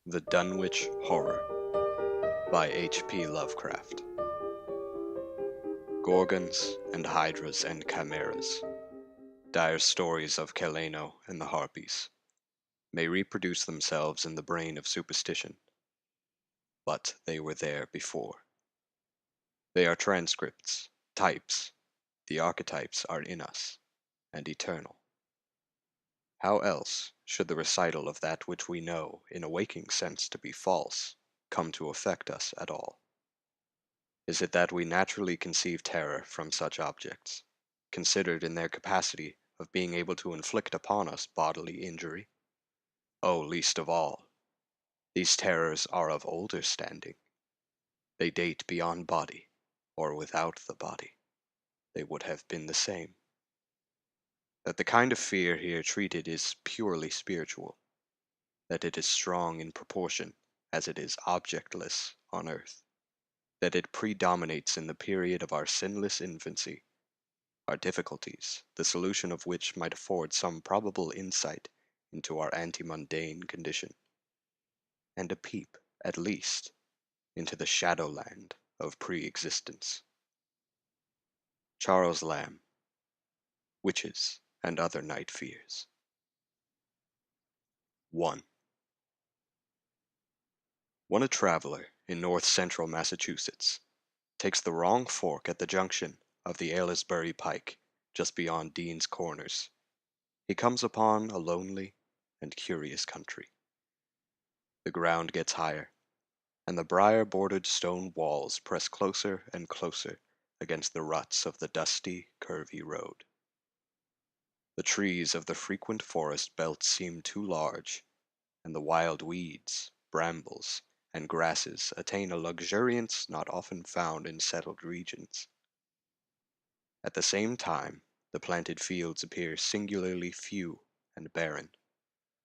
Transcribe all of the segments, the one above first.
The Dunwich Horror by H.P. Lovecraft. Gorgons and hydras and chimeras, dire stories of Keleno and the Harpies, may reproduce themselves in the brain of superstition, but they were there before. They are transcripts, types. The archetypes are in us, and eternal. How else should the recital of that which we know in a waking sense to be false come to affect us at all? Is it that we naturally conceive terror from such objects, considered in their capacity of being able to inflict upon us bodily injury? Oh, least of all, these terrors are of older standing. They date beyond body, or without the body. They would have been the same. That the kind of fear here treated is purely spiritual, that it is strong in proportion as it is objectless on earth, that it predominates in the period of our sinless infancy, our difficulties, the solution of which might afford some probable insight into our anti-mundane condition, and a peep, at least, into the shadowland of pre-existence. Charles Lamb, Witches and Other Night Fears. 1. When a traveler in north-central Massachusetts takes the wrong fork at the junction of the Aylesbury Pike just beyond Dean's Corners, he comes upon a lonely and curious country. The ground gets higher, and the briar-bordered stone walls press closer and closer against the ruts of the dusty, curvy road. The trees of the frequent forest belt seem too large, and the wild weeds, brambles, and grasses attain a luxuriance not often found in settled regions. At the same time, the planted fields appear singularly few and barren,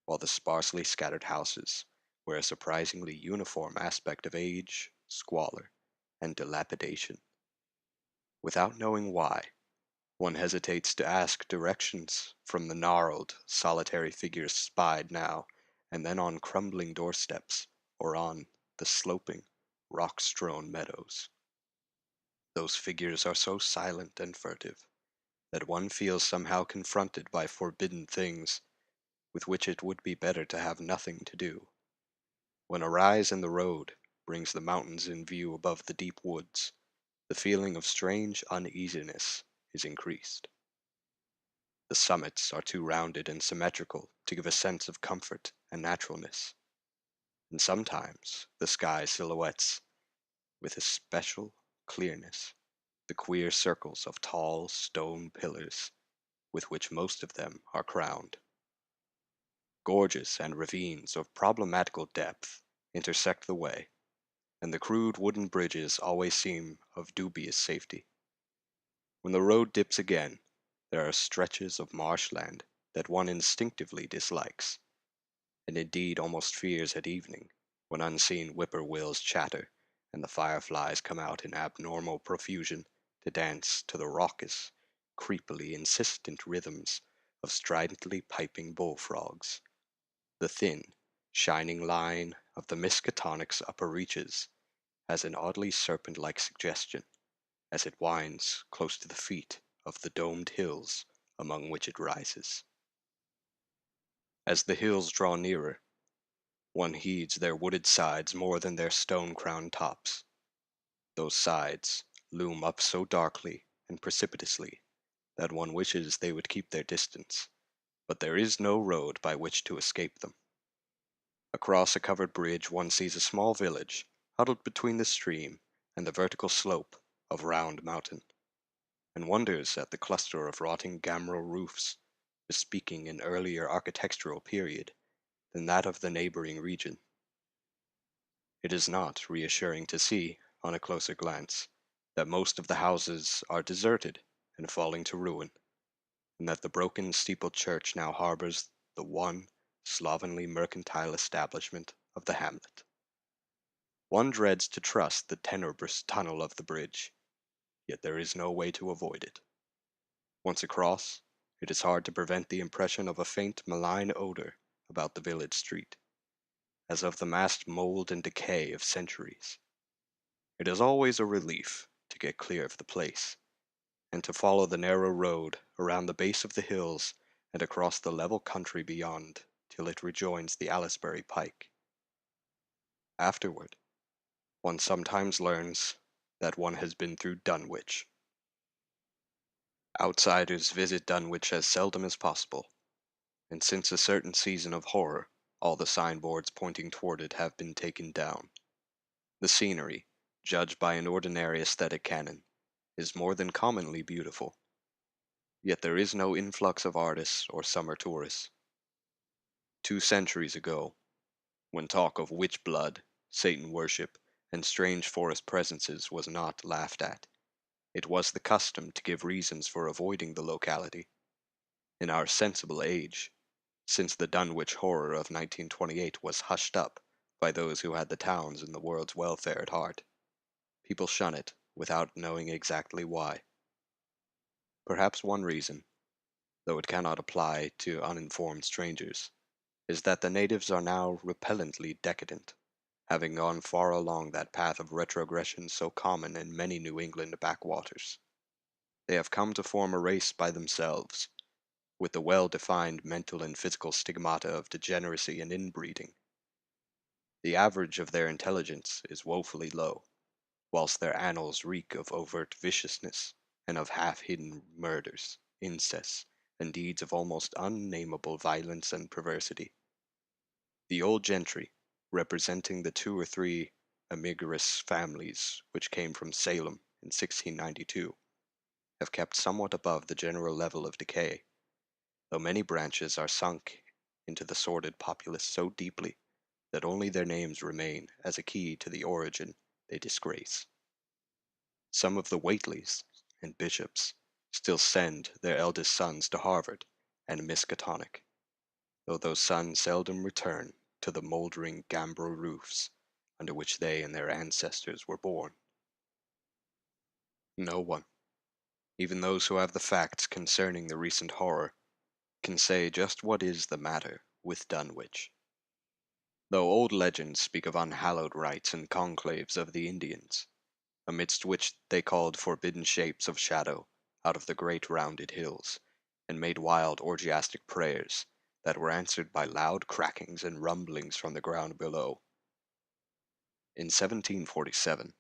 while the sparsely scattered houses wear a surprisingly uniform aspect of age, squalor, and dilapidation. Without knowing why, one hesitates to ask directions from the gnarled, solitary figures spied now and then on crumbling doorsteps or on the sloping, rock-strewn meadows. Those figures are so silent and furtive that one feels somehow confronted by forbidden things with which it would be better to have nothing to do. When a rise in the road brings the mountains in view above the deep woods, the feeling of strange uneasiness is increased. The summits are too rounded and symmetrical to give a sense of comfort and naturalness, and sometimes the sky silhouettes, with especial clearness, the queer circles of tall stone pillars with which most of them are crowned. Gorges and ravines of problematical depth intersect the way, and the crude wooden bridges always seem of dubious safety. When the road dips again, there are stretches of marshland that one instinctively dislikes, and indeed almost fears at evening, when unseen whippoorwills chatter and the fireflies come out in abnormal profusion to dance to the raucous, creepily insistent rhythms of stridently piping bullfrogs. The thin, shining line of the Miskatonic's upper reaches has an oddly serpent-like suggestion as it winds close to the feet of the domed hills among which it rises. As the hills draw nearer, one heeds their wooded sides more than their stone-crowned tops. Those sides loom up so darkly and precipitously that one wishes they would keep their distance, but there is no road by which to escape them. Across a covered bridge one sees a small village huddled between the stream and the vertical slope of Round Mountain, and wonders at the cluster of rotting gambrel roofs, bespeaking an earlier architectural period than that of the neighboring region. It is not reassuring to see, on a closer glance, that most of the houses are deserted and falling to ruin, and that the broken steepled church now harbors the one slovenly mercantile establishment of the hamlet. One dreads to trust the tenebrous tunnel of the bridge, yet there is no way to avoid it. Once across, it is hard to prevent the impression of a faint malign odor about the village street, as of the massed mold and decay of centuries. It is always a relief to get clear of the place, and to follow the narrow road around the base of the hills and across the level country beyond till it rejoins the Aylesbury Pike. Afterward, one sometimes learns that one has been through Dunwich. Outsiders visit Dunwich as seldom as possible, and since a certain season of horror, all the signboards pointing toward it have been taken down. The scenery, judged by an ordinary aesthetic canon, is more than commonly beautiful. Yet there is no influx of artists or summer tourists. 2 centuries ago, when talk of witch blood, Satan worship, and strange forest presences was not laughed at, it was the custom to give reasons for avoiding the locality. In our sensible age, since the Dunwich Horror of 1928 was hushed up by those who had the towns and the world's welfare at heart, people shun it without knowing exactly why. Perhaps one reason, though it cannot apply to uninformed strangers, is that the natives are now repellently decadent, having gone far along that path of retrogression so common in many New England backwaters. They have come to form a race by themselves, with the well-defined mental and physical stigmata of degeneracy and inbreeding. The average of their intelligence is woefully low, whilst their annals reek of overt viciousness, and of half-hidden murders, incests, and deeds of almost unnameable violence and perversity. The old gentry, representing the 2 or 3 emigrous families which came from Salem in 1692, have kept somewhat above the general level of decay, though many branches are sunk into the sordid populace so deeply that only their names remain as a key to the origin they disgrace. Some of the Whateleys and bishops still send their eldest sons to Harvard and Miskatonic, though those sons seldom return to the moldering gambrel roofs under which they and their ancestors were born. No one, even those who have the facts concerning the recent horror, can say just what is the matter with Dunwich. Though old legends speak of unhallowed rites and conclaves of the Indians, amidst which they called forbidden shapes of shadow out of the great rounded hills, and made wild orgiastic prayers that were answered by loud crackings and rumblings from the ground below. In 1747,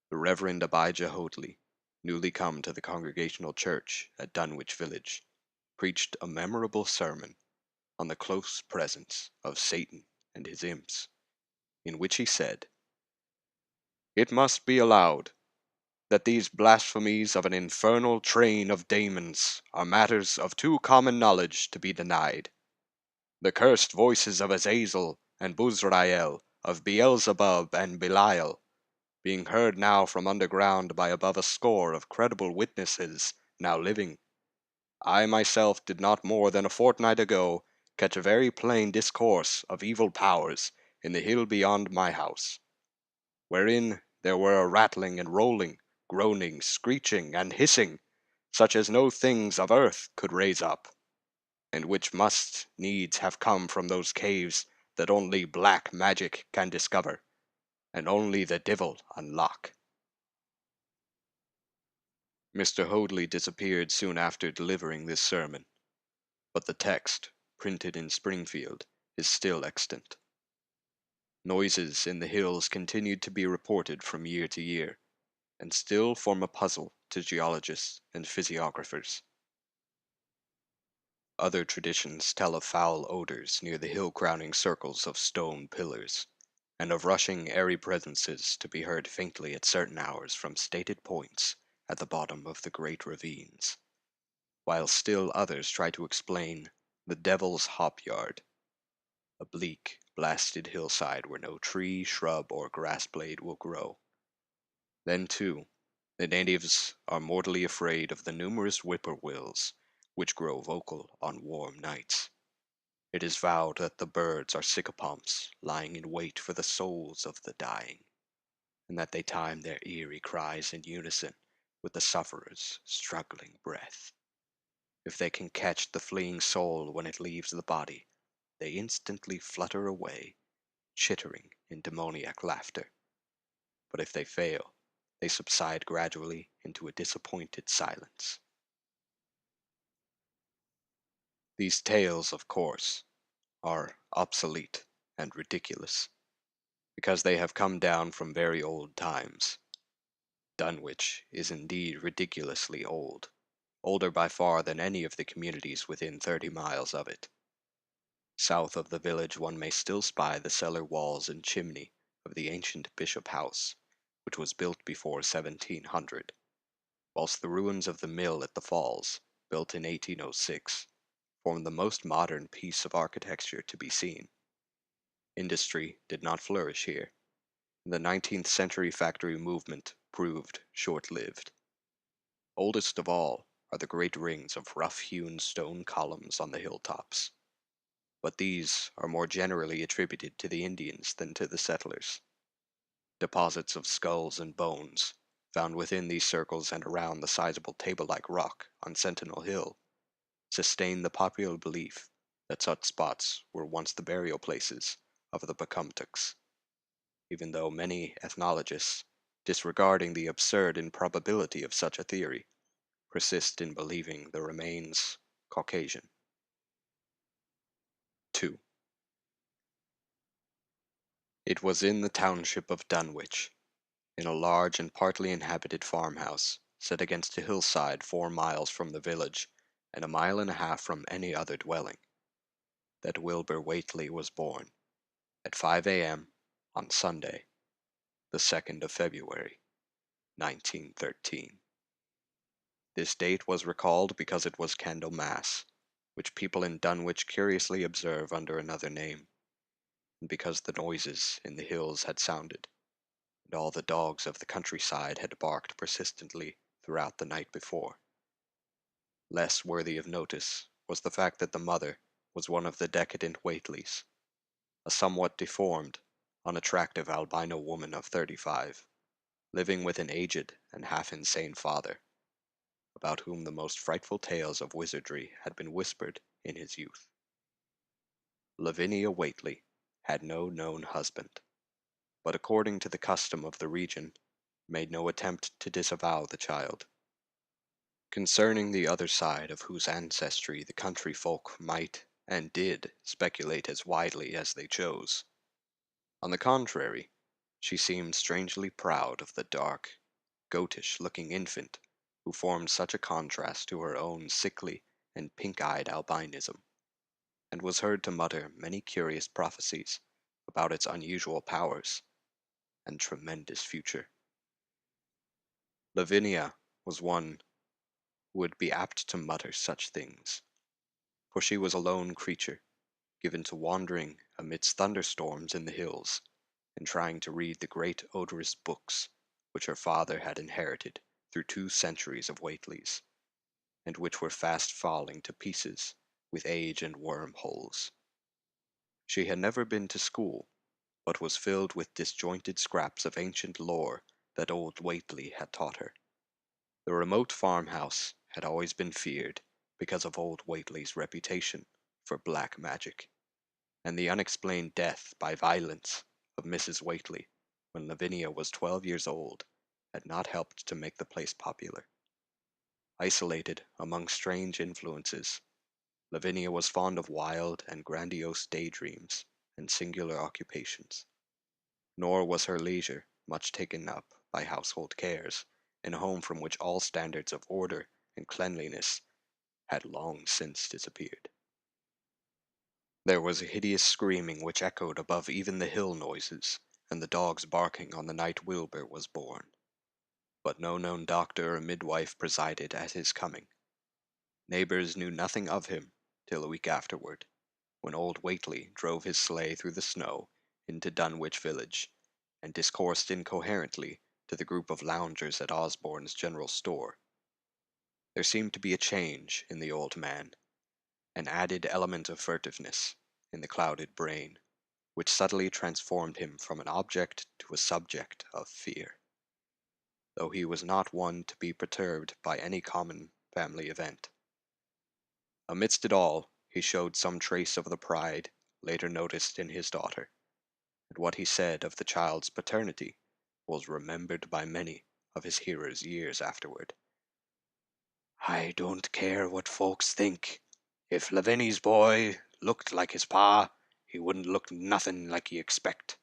the Reverend Abijah Whateley, newly come to the Congregational Church at Dunwich Village, preached a memorable sermon on the close presence of Satan and his imps, in which he said, "It must be allowed that these blasphemies of an infernal train of demons are matters of too common knowledge to be denied. The cursed voices of Azazel and Buzrael, of Beelzebub and Belial, being heard now from underground by above a score of credible witnesses now living. I myself did not more than a fortnight ago catch a very plain discourse of evil powers in the hill beyond my house, wherein there were a rattling and rolling, groaning, screeching, and hissing, such as no things of earth could raise up, and which must needs have come from those caves that only black magic can discover, and only the devil unlock." Mr. Hoadley disappeared soon after delivering this sermon, but the text, printed in Springfield, is still extant. Noises in the hills continued to be reported from year to year, and still form a puzzle to geologists and physiographers. Other traditions tell of foul odors near the hill-crowning circles of stone pillars, and of rushing airy presences to be heard faintly at certain hours from stated points at the bottom of the great ravines, while still others try to explain the Devil's Hop Yard, a bleak, blasted hillside where no tree, shrub, or grass blade will grow. Then, too, the natives are mortally afraid of the numerous whippoorwills which grow vocal on warm nights. It is vowed that the birds are sycophants lying in wait for the souls of the dying, and that they time their eerie cries in unison with the sufferer's struggling breath. If they can catch the fleeing soul when it leaves the body, they instantly flutter away, chittering in demoniac laughter. But if they fail, they subside gradually into a disappointed silence. These tales, of course, are obsolete and ridiculous, because they have come down from very old times. Dunwich is indeed ridiculously old, older by far than any of the communities within 30 miles of it. South of the village one may still spy the cellar walls and chimney of the ancient Bishop House, which was built before 1700, whilst the ruins of the mill at the falls, built in 1806, form the most modern piece of architecture to be seen. Industry did not flourish here, and the 19th century factory movement proved short-lived. Oldest of all are the great rings of rough-hewn stone columns on the hilltops, but these are more generally attributed to the Indians than to the settlers. Deposits of skulls and bones, found within these circles and around the sizable table-like rock on Sentinel Hill, sustain the popular belief that such spots were once the burial places of the Pocumtucks, even though many ethnologists, disregarding the absurd improbability of such a theory, persist in believing the remains Caucasian. 2. It was in the township of Dunwich, in a large and partly inhabited farmhouse, set against a hillside 4 miles from the village, and a mile and a half from any other dwelling, that Wilbur Whateley was born, at 5 a.m. on Sunday, the 2nd of February, 1913. This date was recalled because it was Candlemas, which people in Dunwich curiously observe under another name, and because the noises in the hills had sounded, and all the dogs of the countryside had barked persistently throughout the night before. Less worthy of notice was the fact that the mother was one of the decadent Whateleys, a somewhat deformed, unattractive albino woman of 35, living with an aged and half-insane father, about whom the most frightful tales of wizardry had been whispered in his youth. Lavinia Whateley had no known husband, but according to the custom of the region, made no attempt to disavow the child. Concerning the other side of whose ancestry the country folk might and did speculate as widely as they chose. On the contrary, she seemed strangely proud of the dark, goatish-looking infant who formed such a contrast to her own sickly and pink-eyed albinism, and was heard to mutter many curious prophecies about its unusual powers and tremendous future. Lavinia was one who would be apt to mutter such things, for she was a lone creature, given to wandering amidst thunderstorms in the hills, and trying to read the great odorous books which her father had inherited through 2 centuries of Whateleys, and which were fast falling to pieces with age and wormholes. She had never been to school, but was filled with disjointed scraps of ancient lore that old Whateley had taught her. The remote farmhouse had always been feared because of old Whateley's reputation for black magic, and the unexplained death by violence of Mrs. Whateley when Lavinia was 12 years old had not helped to make the place popular. Isolated among strange influences, Lavinia was fond of wild and grandiose daydreams and singular occupations, nor was her leisure much taken up by household cares in a home from which all standards of order and cleanliness had long since disappeared. There was a hideous screaming which echoed above even the hill noises, and the dogs barking on the night Wilbur was born. But no known doctor or midwife presided at his coming. Neighbors knew nothing of him till a week afterward, when old Whateley drove his sleigh through the snow into Dunwich village, and discoursed incoherently to the group of loungers at Osborne's general store. There seemed to be a change in the old man, an added element of furtiveness in the clouded brain, which subtly transformed him from an object to a subject of fear, though he was not one to be perturbed by any common family event. Amidst it all, he showed some trace of the pride later noticed in his daughter, and what he said of the child's paternity was remembered by many of his hearers years afterward. "I don't care what folks think. If Lavini's boy looked like his pa, he wouldn't look nothing like ye expect.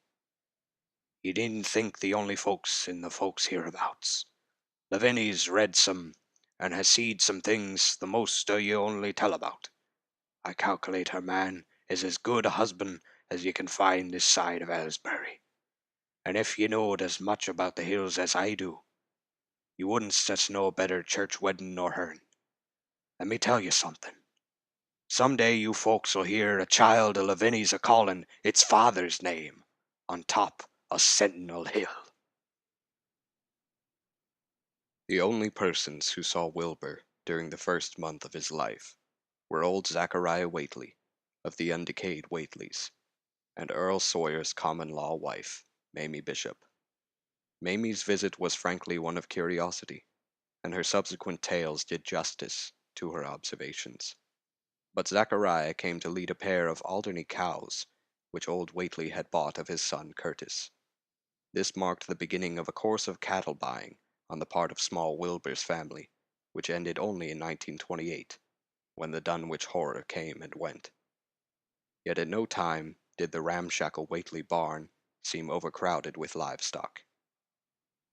He didn't think the only folks in the folks hereabouts. Lavini's read some, and has seed some things the most o' ye only tell about. I calculate her man is as good a husband as ye can find this side of Aylesbury. And if ye knowed as much about the hills as I do, you wouldn't set no better church wedding nor hern. Let me tell you something. Some day you folks'll hear a child of Lavini's a callin' its father's name on top o' Sentinel Hill." The only persons who saw Wilbur during the first month of his life were old Zachariah Whateley, of the undecayed Whateleys, and Earl Sawyer's common-law wife, Mamie Bishop. Mamie's visit was frankly one of curiosity, and her subsequent tales did justice to her observations. But Zachariah came to lead a pair of Alderney cows, which old Whately had bought of his son Curtis. This marked the beginning of a course of cattle buying on the part of small Wilbur's family, which ended only in 1928, when the Dunwich Horror came and went. Yet at no time did the ramshackle Whately barn seem overcrowded with livestock.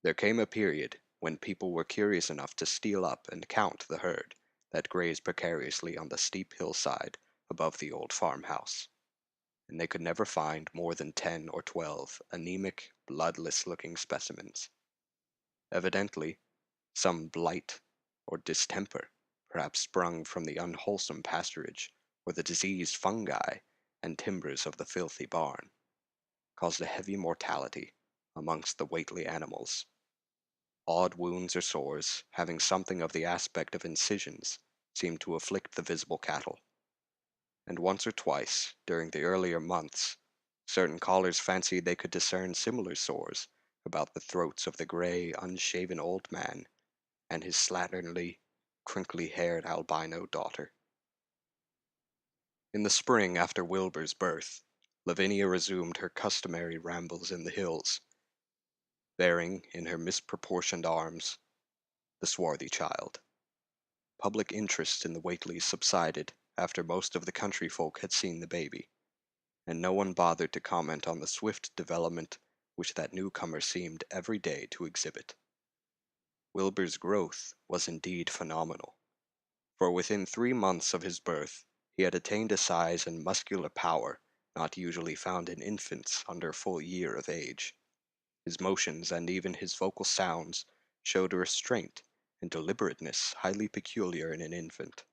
There came a period when people were curious enough to steal up and count the herd that grazed precariously on the steep hillside above the old farmhouse, and they could never find more than 10 or 12 anemic, bloodless-looking specimens. Evidently, some blight or distemper, perhaps sprung from the unwholesome pasturage or the diseased fungi and timbers of the filthy barn, caused a heavy mortality amongst the Whately animals. Odd wounds or sores, having something of the aspect of incisions, seemed to afflict the visible cattle. And once or twice, during the earlier months, certain callers fancied they could discern similar sores about the throats of the gray, unshaven old man and his slatternly, crinkly-haired albino daughter. In the spring after Wilbur's birth, Lavinia resumed her customary rambles in the hills, bearing in her misproportioned arms the swarthy child. Public interest in the Whateleys subsided after most of the country folk had seen the baby, and no one bothered to comment on the swift development which that newcomer seemed every day to exhibit. Wilbur's growth was indeed phenomenal, for within 3 months of his birth he had attained a size and muscular power not usually found in infants under a full year of age. His motions and even his vocal sounds showed a restraint and deliberateness highly peculiar in an infant,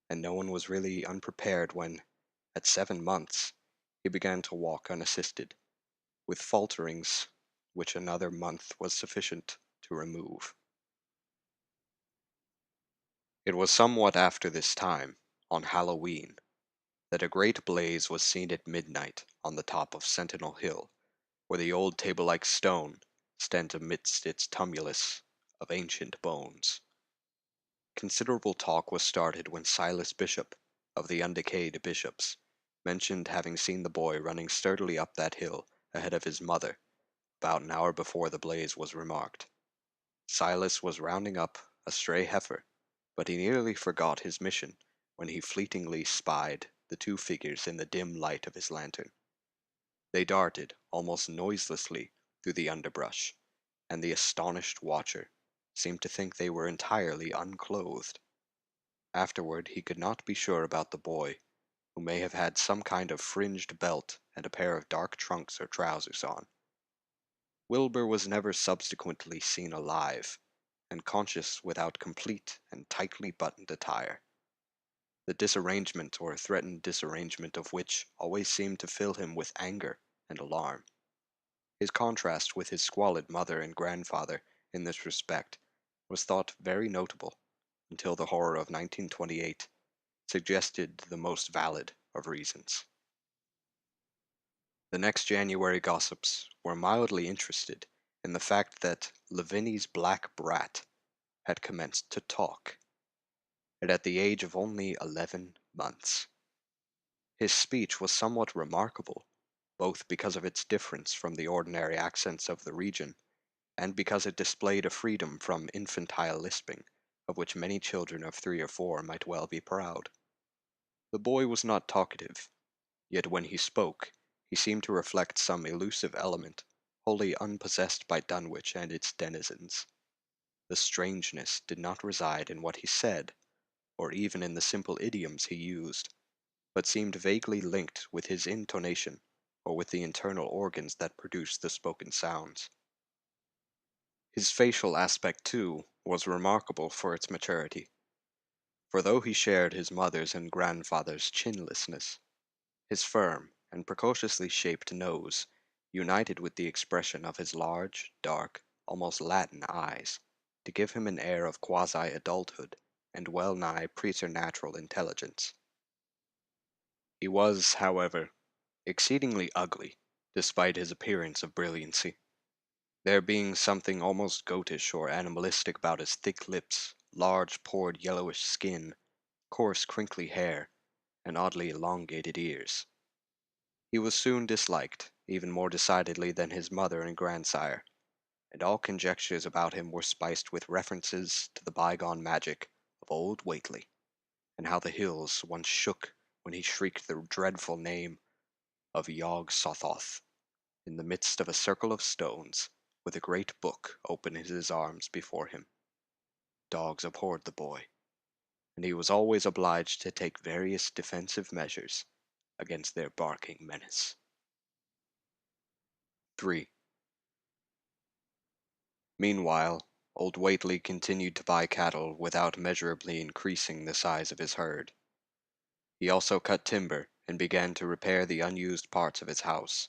and no one was really unprepared when, at 7 months, he began to walk unassisted, with falterings which another month was sufficient to remove. It was somewhat after this time, on Halloween, that a great blaze was seen at midnight on the top of Sentinel Hill, where the old table-like stone stands amidst its tumulus of ancient bones. Considerable talk was started when Silas Bishop, of the undecayed bishops, mentioned having seen the boy running sturdily up that hill ahead of his mother, about an hour before the blaze was remarked. Silas was rounding up a stray heifer, but he nearly forgot his mission when he fleetingly spied the 2 figures in the dim light of his lantern. They darted almost noiselessly through the underbrush, and the astonished watcher seemed to think they were entirely unclothed. Afterward he could not be sure about the boy, who may have had some kind of fringed belt and a pair of dark trunks or trousers on. Wilbur was never subsequently seen alive, and conscious without complete and tightly buttoned attire, the disarrangement or threatened disarrangement of which always seemed to fill him with anger and alarm. His contrast with his squalid mother and grandfather in this respect was thought very notable until the horror of 1928 suggested the most valid of reasons. The next January gossips were mildly interested in the fact that Lavini's black brat had commenced to talk, and at the age of only 11 months. His speech was somewhat remarkable, both because of its difference from the ordinary accents of the region, and because it displayed a freedom from infantile lisping, of which many children of 3 or 4 might well be proud. The boy was not talkative, yet when he spoke, he seemed to reflect some elusive element, wholly unpossessed by Dunwich and its denizens. The strangeness did not reside in what he said, or even in the simple idioms he used, but seemed vaguely linked with his intonation, or with the internal organs that produced the spoken sounds. His facial aspect, too, was remarkable for its maturity, for though he shared his mother's and grandfather's chinlessness, his firm and precociously shaped nose, united with the expression of his large, dark, almost Latin eyes, to give him an air of quasi-adulthood and well-nigh preternatural intelligence. He was, however, exceedingly ugly, despite his appearance of brilliancy, there being something almost goatish or animalistic about his thick lips, large pored yellowish skin, coarse crinkly hair, and oddly elongated ears. He was soon disliked, even more decidedly than his mother and grandsire, and all conjectures about him were spiced with references to the bygone magic of old Whateley, and how the hills once shook when he shrieked the dreadful name of Yog Sothoth in the midst of a circle of stones, with a great book open in his arms before him. Dogs abhorred the boy, and he was always obliged to take various defensive measures against their barking menace. 3. Meanwhile, old Whately continued to buy cattle without measurably increasing the size of his herd. He also cut timber and began to repair the unused parts of his house,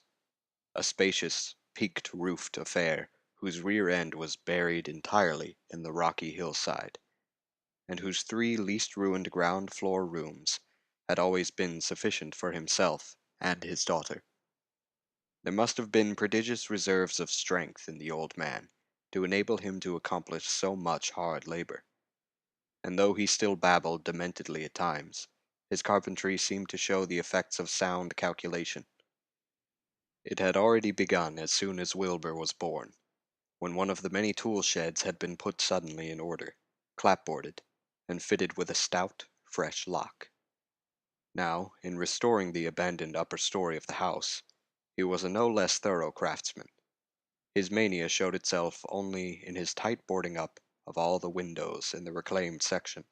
a spacious, peaked-roofed affair whose rear end was buried entirely in the rocky hillside, and whose 3 least ruined ground-floor rooms had always been sufficient for himself and his daughter. There must have been prodigious reserves of strength in the old man to enable him to accomplish so much hard labor, and though he still babbled dementedly at times, his carpentry seemed to show the effects of sound calculation. It had already begun as soon as Wilbur was born, when one of the many tool sheds had been put suddenly in order, clapboarded, and fitted with a stout, fresh lock. Now, in restoring the abandoned upper story of the house, he was a no less thorough craftsman. His mania showed itself only in his tight boarding up of all the windows in the reclaimed section,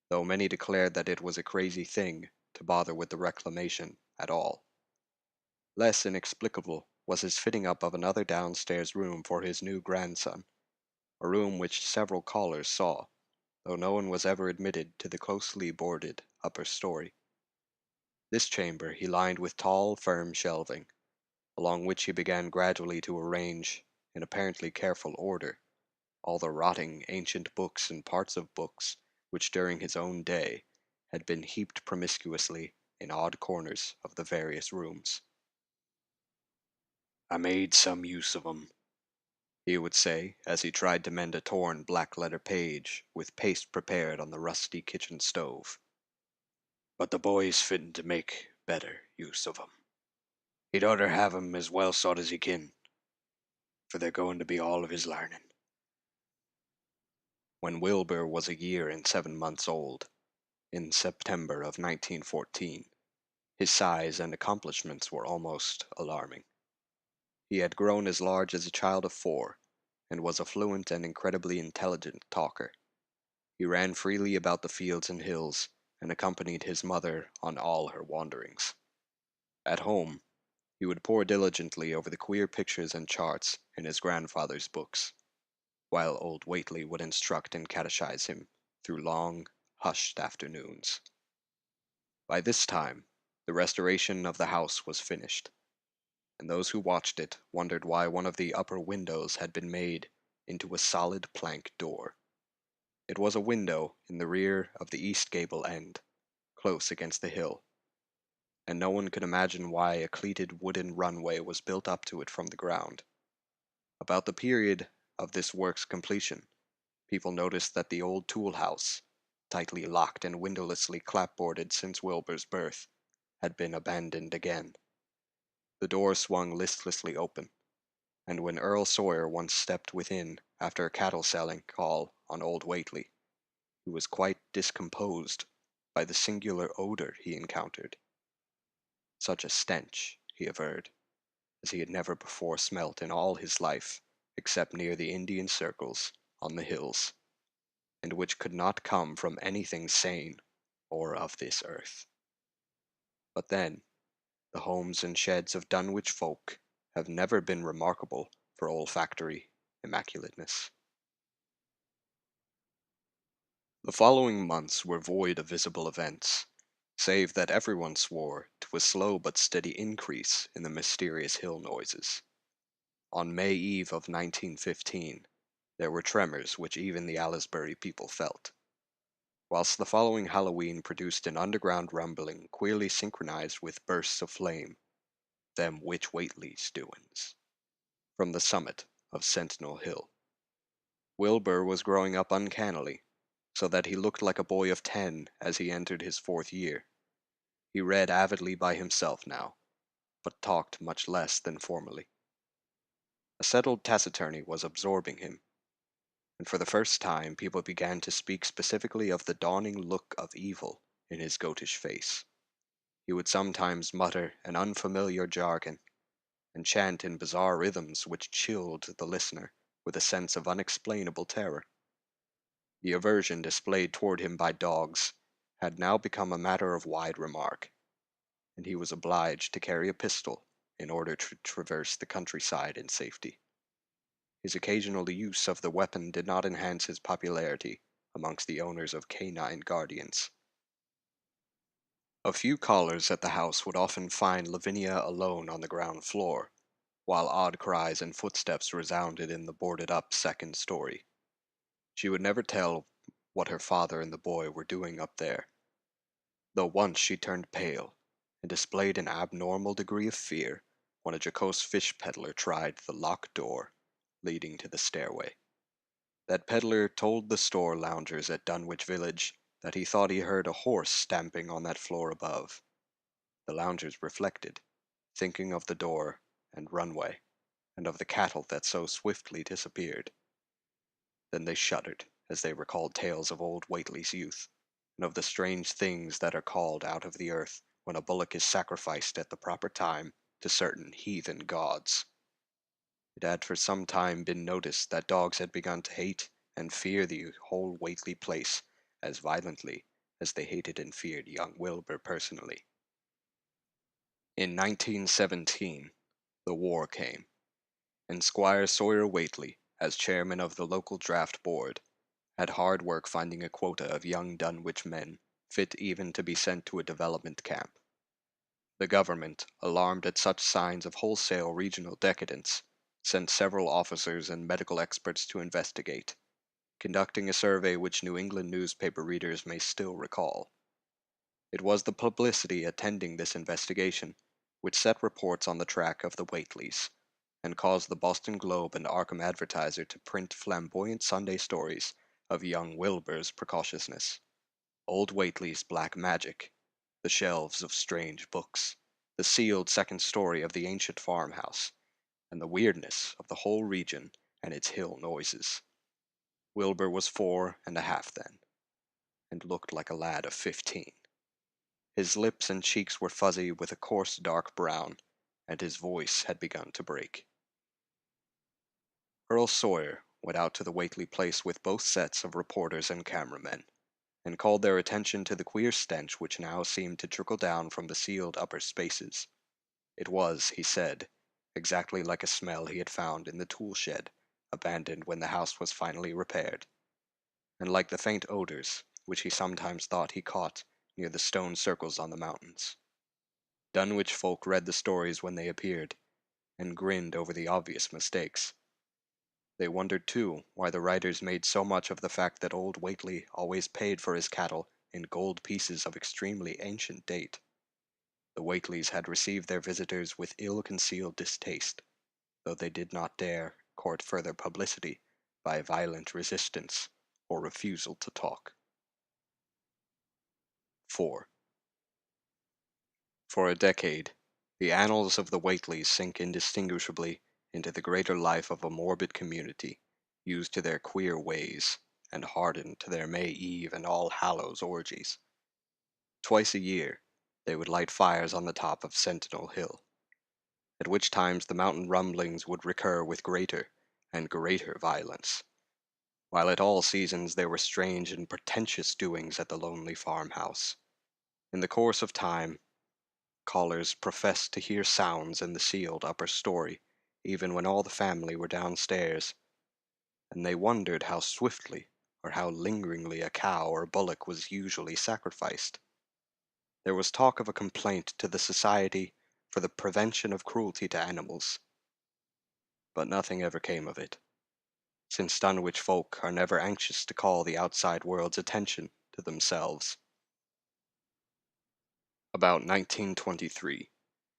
though many declared that it was a crazy thing to bother with the reclamation at all. Less inexplicable was his fitting up of another downstairs room for his new grandson, a room which several callers saw, though no one was ever admitted to the closely boarded upper story. This chamber he lined with tall, firm shelving, along which he began gradually to arrange, in apparently careful order, all the rotting ancient books and parts of books which during his own day had been heaped promiscuously in odd corners of the various rooms. "I made some use of 'em," he would say, as he tried to mend a torn black-letter page with paste prepared on the rusty kitchen stove. "But the boy's fitting to make better use of 'em. He'd oughter have 'em as well sot as he kin, for they're going to be all of his larnin'." When Wilbur was a year and 7 months old, in September of 1914, his size and accomplishments were almost alarming. He had grown as large as a child of 4, and was a fluent and incredibly intelligent talker. He ran freely about the fields and hills, and accompanied his mother on all her wanderings. At home, he would pore diligently over the queer pictures and charts in his grandfather's books, while old Whately would instruct and catechize him through long, hushed afternoons. By this time, the restoration of the house was finished, and those who watched it wondered why one of the upper windows had been made into a solid plank door. It was a window in the rear of the east gable end, close against the hill, and no one could imagine why a cleated wooden runway was built up to it from the ground. About the period of this work's completion, people noticed that the old tool house, tightly locked and windowlessly clapboarded since Wilbur's birth, had been abandoned again. The door swung listlessly open, and when Earl Sawyer once stepped within after a cattle-selling call on old Whately, he was quite discomposed by the singular odor he encountered. Such a stench, he averred, as he had never before smelt in all his life except near the Indian circles on the hills, and which could not come from anything sane or of this earth. But then, the homes and sheds of Dunwich folk have never been remarkable for olfactory immaculateness. The following months were void of visible events, save that everyone swore to a slow but steady increase in the mysterious hill noises. On May Eve of 1915, there were tremors which even the Aylesbury people felt, whilst the following Halloween produced an underground rumbling queerly synchronized with bursts of flame, them witch Whately's doings, from the summit of Sentinel Hill. Wilbur was growing up uncannily, so that he looked like a boy of 10 as he entered his 4th year. He read avidly by himself now, but talked much less than formerly. A settled taciturnity was absorbing him, and for the first time people began to speak specifically of the dawning look of evil in his goatish face. He would sometimes mutter an unfamiliar jargon, and chant in bizarre rhythms which chilled the listener with a sense of unexplainable terror. The aversion displayed toward him by dogs had now become a matter of wide remark, and he was obliged to carry a pistol in order to traverse the countryside in safety. His occasional use of the weapon did not enhance his popularity amongst the owners of canine guardians. A few callers at the house would often find Lavinia alone on the ground floor, while odd cries and footsteps resounded in the boarded-up second story. She would never tell what her father and the boy were doing up there, though once she turned pale and displayed an abnormal degree of fear when a jocose fish peddler tried the locked door leading to the stairway. That peddler told the store loungers at Dunwich Village that he thought he heard a horse stamping on that floor above. The loungers reflected, thinking of the door and runway, and of the cattle that so swiftly disappeared. Then they shuddered as they recalled tales of old Whately's youth, and of the strange things that are called out of the earth when a bullock is sacrificed at the proper time to certain heathen gods. It had for some time been noticed that dogs had begun to hate and fear the whole Whately place as violently as they hated and feared young Wilbur personally. In 1917, the war came, and Squire Sawyer Whately, as chairman of the local draft board, had hard work finding a quota of young Dunwich men fit even to be sent to a development camp. The government, alarmed at such signs of wholesale regional decadence, sent several officers and medical experts to investigate, conducting a survey which New England newspaper readers may still recall. It was the publicity attending this investigation which set reports on the track of the Whateleys, and caused the Boston Globe and Arkham Advertiser to print flamboyant Sunday stories of young Wilbur's precociousness, old Whately's black magic, the shelves of strange books, the sealed second story of the ancient farmhouse, and the weirdness of the whole region and its hill noises. Wilbur was 4 and a half then, and looked like a lad of 15. His lips and cheeks were fuzzy with a coarse dark brown, and his voice had begun to break. Earl Sawyer went out to the Whately place with both sets of reporters and cameramen, and called their attention to the queer stench which now seemed to trickle down from the sealed upper spaces. It was, he said, exactly like a smell he had found in the tool shed, abandoned when the house was finally repaired, and like the faint odors which he sometimes thought he caught near the stone circles on the mountains. Dunwich folk read the stories when they appeared, and grinned over the obvious mistakes. They wondered, too, why the writers made so much of the fact that old Whately always paid for his cattle in gold pieces of extremely ancient date. The Whateleys had received their visitors with ill-concealed distaste, though they did not dare court further publicity by violent resistance or refusal to talk. 4. For a decade, The annals of the Whateleys sink indistinguishably into the greater life of a morbid community, used to their queer ways, and hardened to their May Eve and All Hallows orgies. Twice a year, they would light fires on the top of Sentinel Hill, at which times the mountain rumblings would recur with greater and greater violence, while at all seasons there were strange and portentous doings at the lonely farmhouse. In the course of time, callers professed to hear sounds in the sealed upper story, even when all the family were downstairs, and they wondered how swiftly or how lingeringly a cow or bullock was usually sacrificed. There was talk of a complaint to the Society for the Prevention of Cruelty to Animals, but nothing ever came of it, since Dunwich folk are never anxious to call the outside world's attention to themselves. About 1923,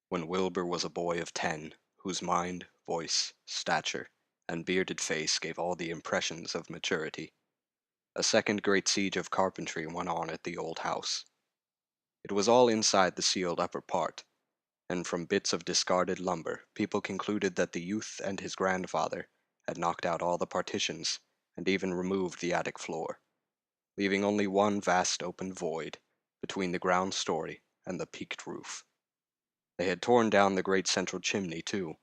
when Wilbur was a boy of 10, whose mind, voice, stature, and bearded face gave all the impressions of maturity, a second great siege of carpentry went on at the old house. It was all inside the sealed upper part, and from bits of discarded lumber people concluded that the youth and his grandfather had knocked out all the partitions and even removed the attic floor, leaving only one vast open void between the ground story and the peaked roof. They had torn down the great central chimney, too,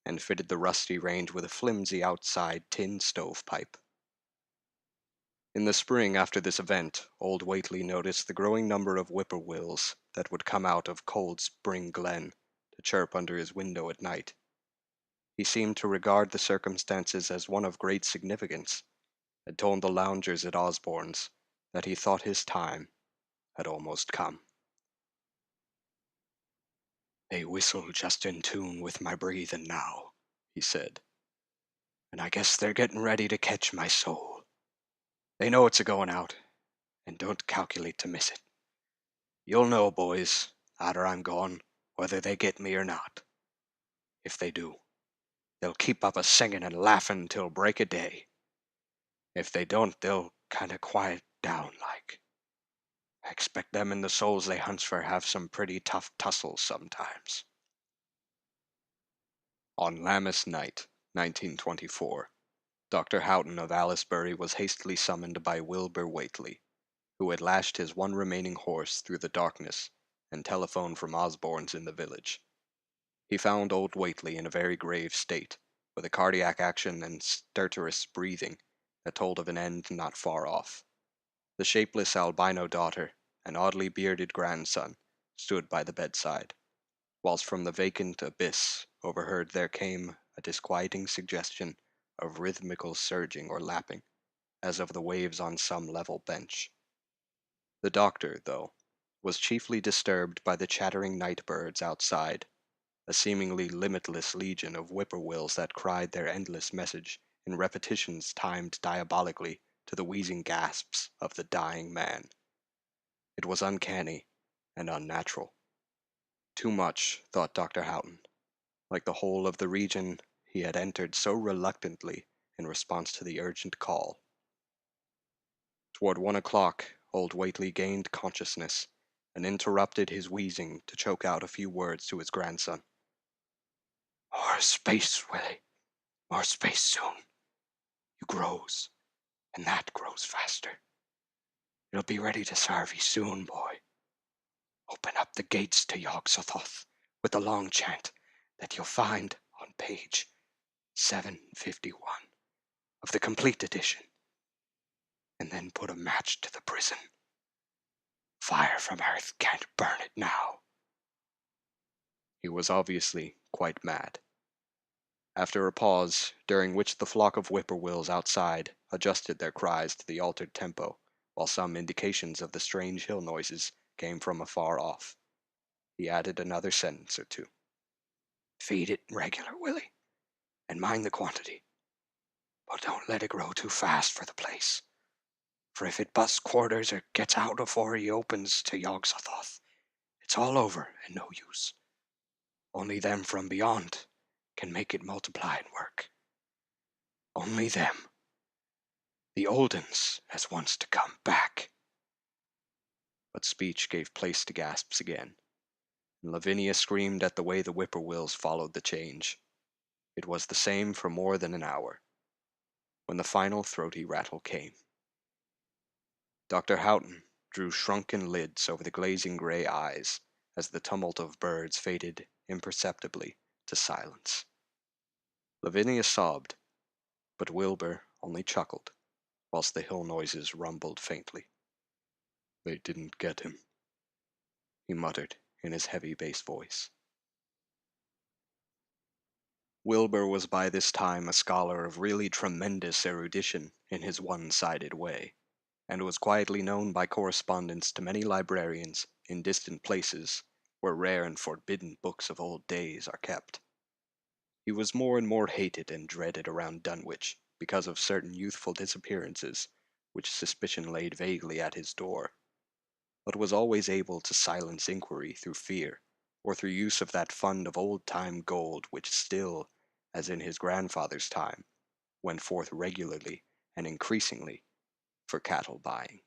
and fitted the rusty range with a flimsy outside tin stovepipe. In the spring after this event, old Whately noticed the growing number of whippoorwills that would come out of Cold Spring Glen to chirp under his window at night. He seemed to regard the circumstances as one of great significance, and told the loungers at Osborne's that he thought his time had almost come. "They whistle just in tune with my breathing now," he said, "and I guess they're getting ready to catch my soul. They know it's a-going out, and don't calculate to miss it. You'll know, boys, arter I'm gone, whether they get me or not. If they do, they'll keep up a singing and laughing till break o' day. If they don't, they'll kind o' quiet down like. I expect them and the souls they hunts for have some pretty tough tussles sometimes." On Lammas night, 1924, Dr. Houghton of Aylesbury was hastily summoned by Wilbur Whateley, who had lashed his one remaining horse through the darkness and telephoned from Osborne's in the village. He found old Whateley in a very grave state, with a cardiac action and stertorous breathing that told of an end not far off. The shapeless albino daughter and oddly bearded grandson stood by the bedside, whilst from the vacant abyss overhead there came a disquieting suggestion of rhythmical surging or lapping, as of the waves on some level bench. The doctor, though, was chiefly disturbed by the chattering night birds outside, a seemingly limitless legion of whippoorwills that cried their endless message in repetitions timed diabolically to the wheezing gasps of the dying man. It was uncanny and unnatural. Too much, thought Dr. Houghton, like the whole of the region he had entered so reluctantly in response to the urgent call. Toward 1 o'clock, old Whateley gained consciousness and interrupted his wheezing to choke out a few words to his grandson. "More space, Willie. More space soon. You grows, and that grows faster. It'll be ready to sarve ye soon, boy. Open up the gates to Yog-Sothoth with the long chant that you'll find on page 751 of the complete edition, and then put a match to the prison. Fire from earth can't burn it now." He was obviously quite mad. After a pause, during which the flock of whippoorwills outside adjusted their cries to the altered tempo, while some indications of the strange hill noises came from afar off, he added another sentence or two. "Feed it regular, Willie, and mind the quantity. But don't let it grow too fast for the place, for if it busts quarters or gets out afore he opens to Yog-Sothoth, it's all over and no use. Only them from beyond can make it multiply and work. Only them. The old uns as wants to come back." But speech gave place to gasps again, and Lavinia screamed at the way the whippoorwills followed the change. It was the same for more than an hour, when the final throaty rattle came. Dr. Houghton drew shrunken lids over the glazing gray eyes as the tumult of birds faded imperceptibly to silence. Lavinia sobbed, but Wilbur only chuckled, whilst the hill noises rumbled faintly. "They didn't get him," he muttered in his heavy bass voice. Wilbur was by this time a scholar of really tremendous erudition in his one-sided way, and was quietly known by correspondents to many librarians in distant places where rare and forbidden books of old days are kept. He was more and more hated and dreaded around Dunwich because of certain youthful disappearances which suspicion laid vaguely at his door, but was always able to silence inquiry through fear, or through use of that fund of old-time gold which still, as in his grandfather's time, went forth regularly and increasingly for cattle buying.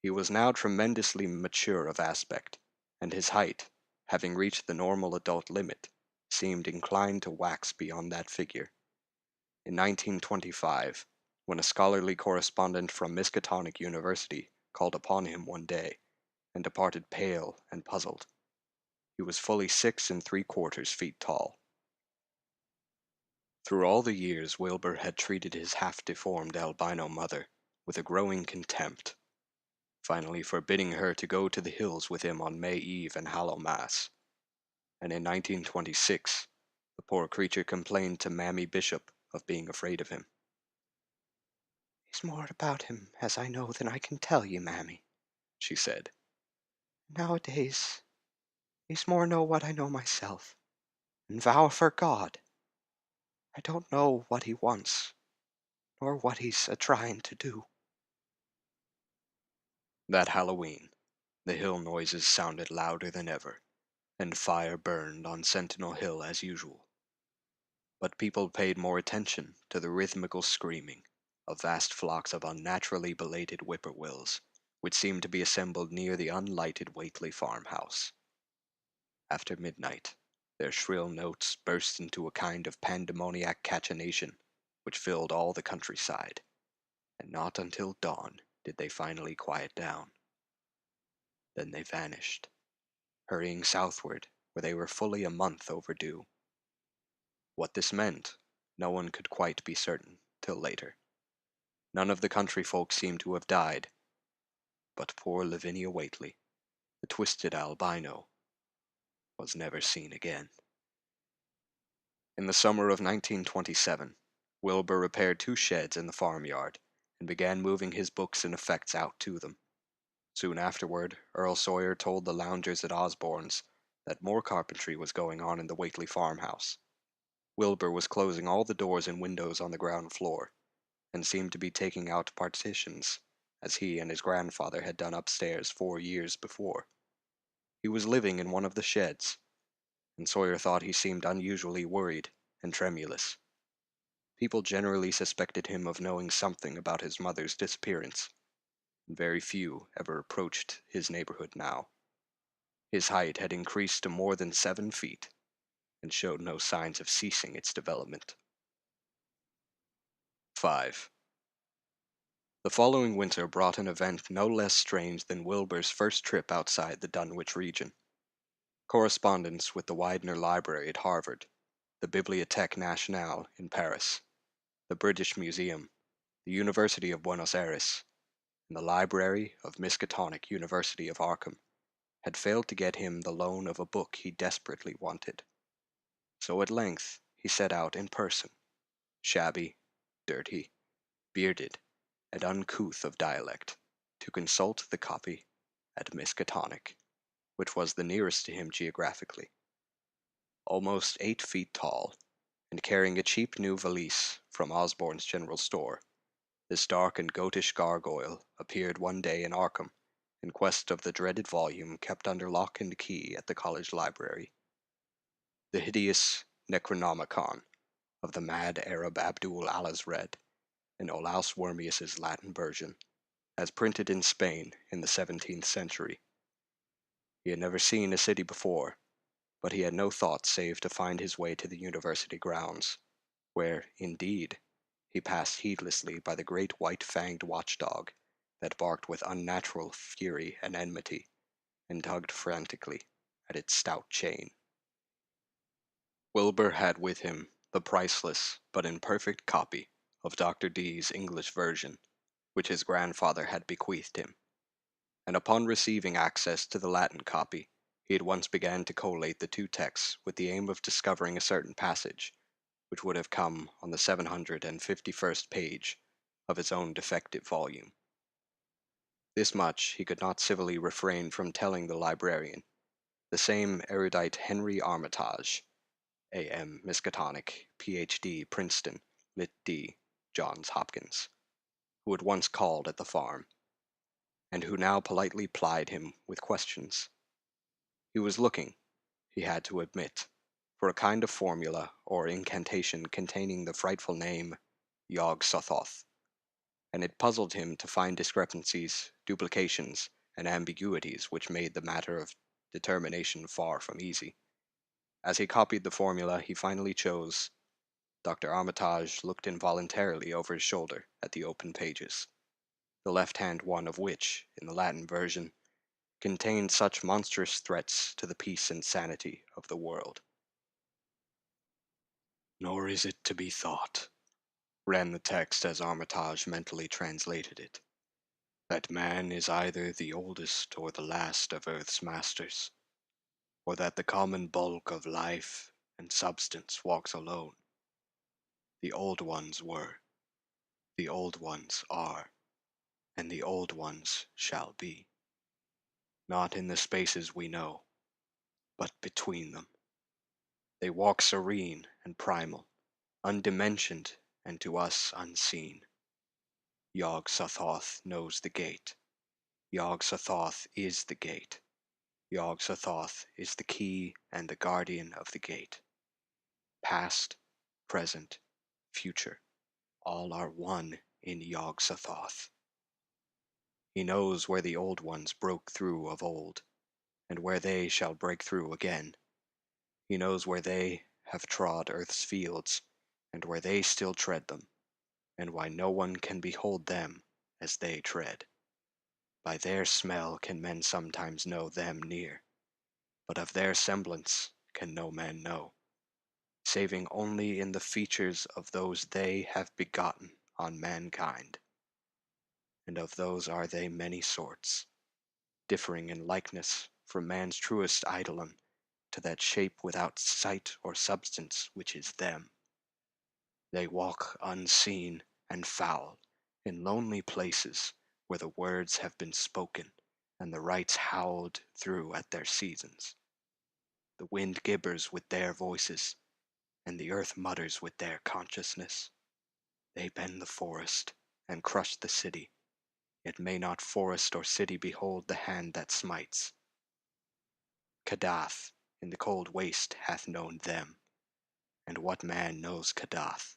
He was now tremendously mature of aspect, and his height, having reached the normal adult limit, seemed inclined to wax beyond that figure. In 1925, when a scholarly correspondent from Miskatonic University called upon him one day, and departed pale and puzzled, he was fully 6 3/4 feet tall. Through all the years Wilbur had treated his half-deformed albino mother with a growing contempt, finally forbidding her to go to the hills with him on May Eve and Hallowmass, and in 1926 the poor creature complained to Mammy Bishop of being afraid of him. "He's more about him as I know than I can tell you, Mammy," she said. "Nowadays, he's more know what I know myself, and vow for God. I don't know what he wants, nor what he's a-trying to do." That Halloween, the hill noises sounded louder than ever, and fire burned on Sentinel Hill as usual. But people paid more attention to the rhythmical screaming of vast flocks of unnaturally belated whippoorwills, which seemed to be assembled near the unlighted Whateley farmhouse. After midnight, their shrill notes burst into a kind of pandemoniac cachinnation which filled all the countryside, and not until dawn did they finally quiet down. Then they vanished, hurrying southward where they were fully a month overdue. What this meant, no one could quite be certain till later. None of the country folk seemed to have died, but poor Lavinia Whateley, the twisted albino, was never seen again. In the summer of 1927, Wilbur repaired 2 sheds in the farmyard and began moving his books and effects out to them. Soon afterward, Earl Sawyer told the loungers at Osborne's that more carpentry was going on in the Whateley farmhouse. Wilbur was closing all the doors and windows on the ground floor, and seemed to be taking out partitions, as he and his grandfather had done upstairs 4 years before. He was living in one of the sheds, and Sawyer thought he seemed unusually worried and tremulous. People generally suspected him of knowing something about his mother's disappearance, and very few ever approached his neighborhood now. His height had increased to more than 7 feet, and showed no signs of ceasing its development. 5. The following winter brought an event no less strange than Wilbur's first trip outside the Dunwich region. Correspondence with the Widener Library at Harvard, the Bibliothèque Nationale in Paris, the British Museum, the University of Buenos Aires, and the Library of Miskatonic University of Arkham had failed to get him the loan of a book he desperately wanted. So at length he set out in person, shabby, dirty, bearded, and uncouth of dialect, to consult the copy at Miskatonic, which was the nearest to him geographically. Almost 8 feet tall, and carrying a cheap new valise from Osborne's general store, this dark and goatish gargoyle appeared one day in Arkham in quest of the dreaded volume kept under lock and key at the college library. The hideous Necronomicon of the mad Arab Abdul Alazred, in Olaus Wormius's Latin version, as printed in Spain in the 17th century. He had never seen a city before, but he had no thought save to find his way to the university grounds, where, indeed, he passed heedlessly by the great white-fanged watchdog that barked with unnatural fury and enmity, and tugged frantically at its stout chain. Wilbur had with him the priceless but imperfect copy of Dr. Dee's English version, which his grandfather had bequeathed him, and upon receiving access to the Latin copy, he at once began to collate the two texts with the aim of discovering a certain passage, which would have come on the 751st page of his own defective volume. This much he could not civilly refrain from telling the librarian, the same erudite Henry Armitage, A.M. Miskatonic, Ph.D. Princeton, Lit. D. Johns Hopkins, who had once called at the farm, and who now politely plied him with questions. He was looking, he had to admit, for a kind of formula or incantation containing the frightful name Yog Sothoth, and it puzzled him to find discrepancies, duplications, and ambiguities which made the matter of determination far from easy. As he copied the formula he finally chose, Dr. Armitage looked involuntarily over his shoulder at the open pages, the left-hand one of which, in the Latin version, contained such monstrous threats to the peace and sanity of the world. "Nor is it to be thought," ran the text as Armitage mentally translated it, "that man is either the oldest or the last of Earth's masters, or that the common bulk of life and substance walks alone. The old ones were, the old ones are, and the old ones shall be. Not in the spaces we know, but between them. They walk serene and primal, undimensioned and to us unseen. Yog Sothoth knows the gate. Yog Sothoth is the gate. Yog Sothoth is the key and the guardian of the gate. Past, present, future, all are one in Yog Sothoth. He knows where the old ones broke through of old, and where they shall break through again. He knows where they have trod earth's fields, and where they still tread them, and why no one can behold them as they tread. By their smell can men sometimes know them near, but of their semblance can no man know, saving only in the features of those they have begotten on mankind. And of those are they many sorts, differing in likeness from man's truest eidolon to that shape without sight or substance which is them. They walk unseen and foul in lonely places where the words have been spoken and the rites howled through at their seasons. The wind gibbers with their voices, and the earth mutters with their consciousness. They bend the forest and crush the city, yet may not forest or city behold the hand that smites. Kadath in the cold waste hath known them, and what man knows Kadath?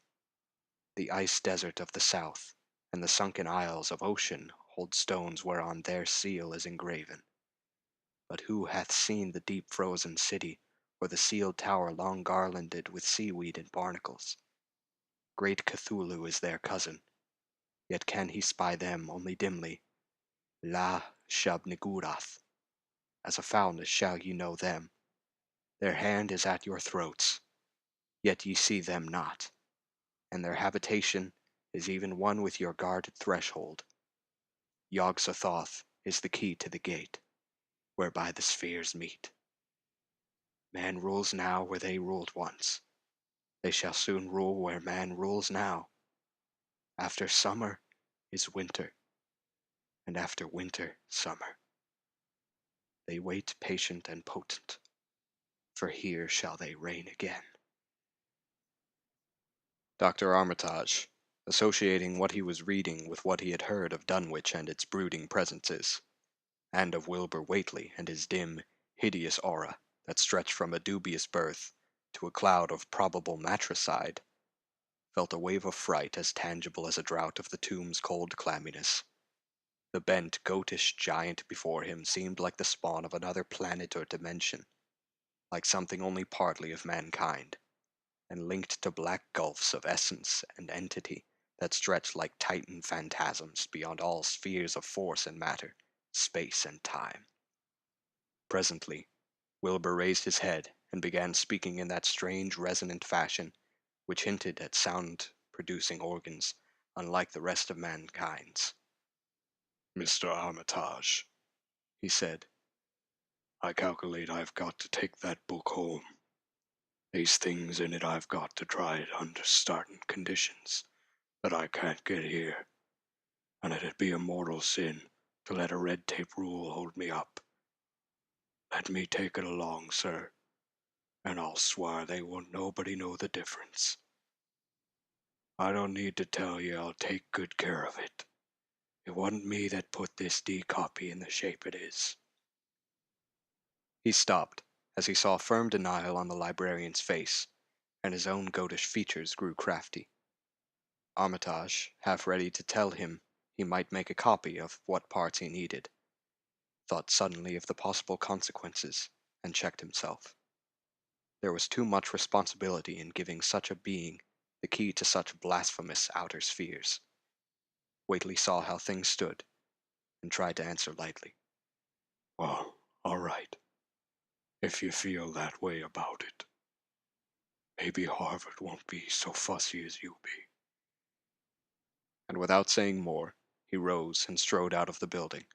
The ice desert of the south and the sunken isles of ocean hold stones whereon their seal is engraven. But who hath seen the deep frozen city, or the sealed tower long garlanded with seaweed and barnacles? Great Cthulhu is their cousin, yet can he spy them only dimly. La Shub-Niggurath. As a foulness shall ye know them. Their hand is at your throats, yet ye see them not, and their habitation is even one with your guarded threshold. Yog-Sothoth is the key to the gate, whereby the spheres meet. Man rules now where they ruled once. They shall soon rule where man rules now. After summer is winter, and after winter summer. They wait patient and potent, for here shall they reign again. Dr. Armitage, associating what he was reading with what he had heard of Dunwich and its brooding presences, and of Wilbur Whateley and his dim, hideous aura that stretched from a dubious birth to a cloud of probable matricide, felt a wave of fright as tangible as a draught of the tomb's cold clamminess. The bent, goatish giant before him seemed like the spawn of another planet or dimension, like something only partly of mankind, and linked to black gulfs of essence and entity that stretched like titan phantasms beyond all spheres of force and matter, space and time. Presently, Wilbur raised his head and began speaking in that strange resonant fashion which hinted at sound-producing organs unlike the rest of mankind's. "Mr. Armitage," he said, "I calculate I've got to take that book home. These things in it I've got to try it under startin' conditions that I can't get here, and it'd be a mortal sin to let a red tape rule hold me up. Let me take it along, sir, and I'll swear they won't nobody know the difference. I don't need to tell you I'll take good care of it. It wasn't me that put this D copy in the shape it is." He stopped as he saw firm denial on the librarian's face, and his own goatish features grew crafty. Armitage, half ready to tell him he might make a copy of what parts he needed, thought suddenly of the possible consequences, and checked himself. There was too much responsibility in giving such a being the key to such blasphemous outer spheres. Whately saw how things stood, and tried to answer lightly. "Well, all right, if you feel that way about it. Maybe Harvard won't be so fussy as you be." And without saying more, he rose and strode out of the building,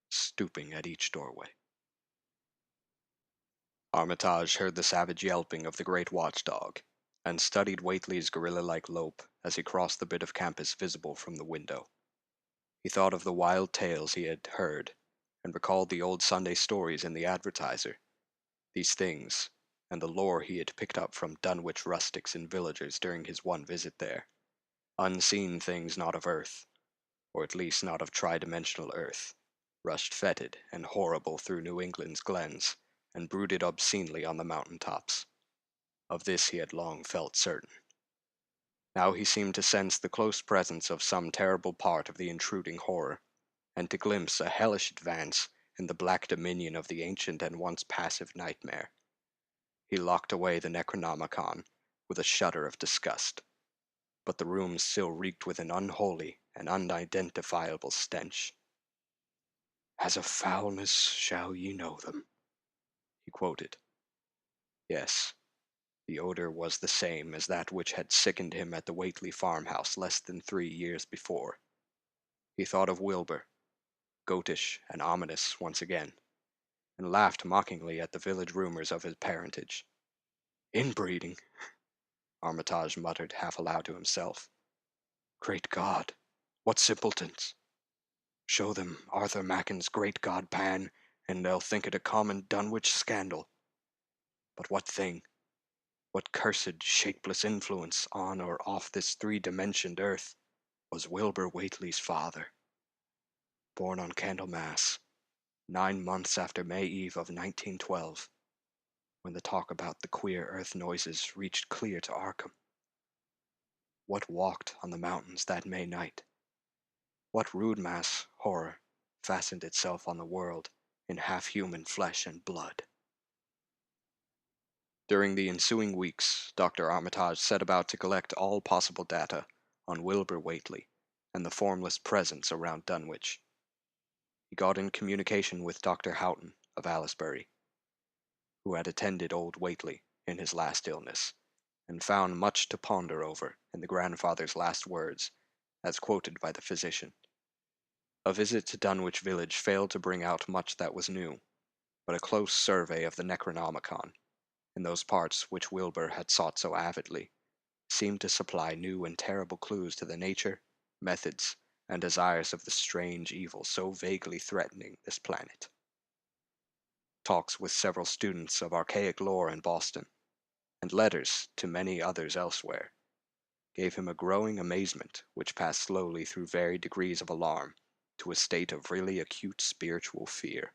stooping at each doorway. Armitage heard the savage yelping of the great watchdog, and studied Whately's gorilla-like lope as he crossed the bit of campus visible from the window. He thought of the wild tales he had heard, and recalled the old Sunday stories in the Advertiser. These things, and the lore he had picked up from Dunwich rustics and villagers during his one visit there. Unseen things not of Earth, or at least not of tri-dimensional Earth, rushed fetid and horrible through New England's glens, and brooded obscenely on the mountain tops. Of this he had long felt certain. Now he seemed to sense the close presence of some terrible part of the intruding horror, and to glimpse a hellish advance in the black dominion of the ancient and once passive nightmare. He locked away the Necronomicon with a shudder of disgust, but the room still reeked with an unholy and unidentifiable stench. "As a foulness shall ye know them," he quoted. Yes, the odor was the same as that which had sickened him at the Whately farmhouse less than 3 years before. He thought of Wilbur, goatish and ominous once again, and laughed mockingly at the village rumors of his parentage. "Inbreeding," Armitage muttered half aloud to himself. "Great God, what simpletons! Show them Arthur Macken's great god Pan, and they'll think it a common Dunwich scandal. But what thing, what cursed, shapeless influence on or off this three-dimensioned earth was Wilbur Whateley's father? Born on Candlemas, 9 months after May Eve of 1912, when the talk about the queer earth noises reached clear to Arkham. What walked on the mountains that May night? What rude mass horror fastened itself on the world in half-human flesh and blood? During the ensuing weeks, Dr. Armitage set about to collect all possible data on Wilbur Whateley and the formless presence around Dunwich. He got in communication with Dr. Houghton of Aylesbury, who had attended old Whateley in his last illness, and found much to ponder over in the grandfather's last words, as quoted by the physician. A visit to Dunwich village failed to bring out much that was new, but a close survey of the Necronomicon, in those parts which Wilbur had sought so avidly, seemed to supply new and terrible clues to the nature, methods, and desires of the strange evil so vaguely threatening this planet. Talks with several students of archaic lore in Boston, and letters to many others elsewhere, gave him a growing amazement which passed slowly through varied degrees of alarm to a state of really acute spiritual fear.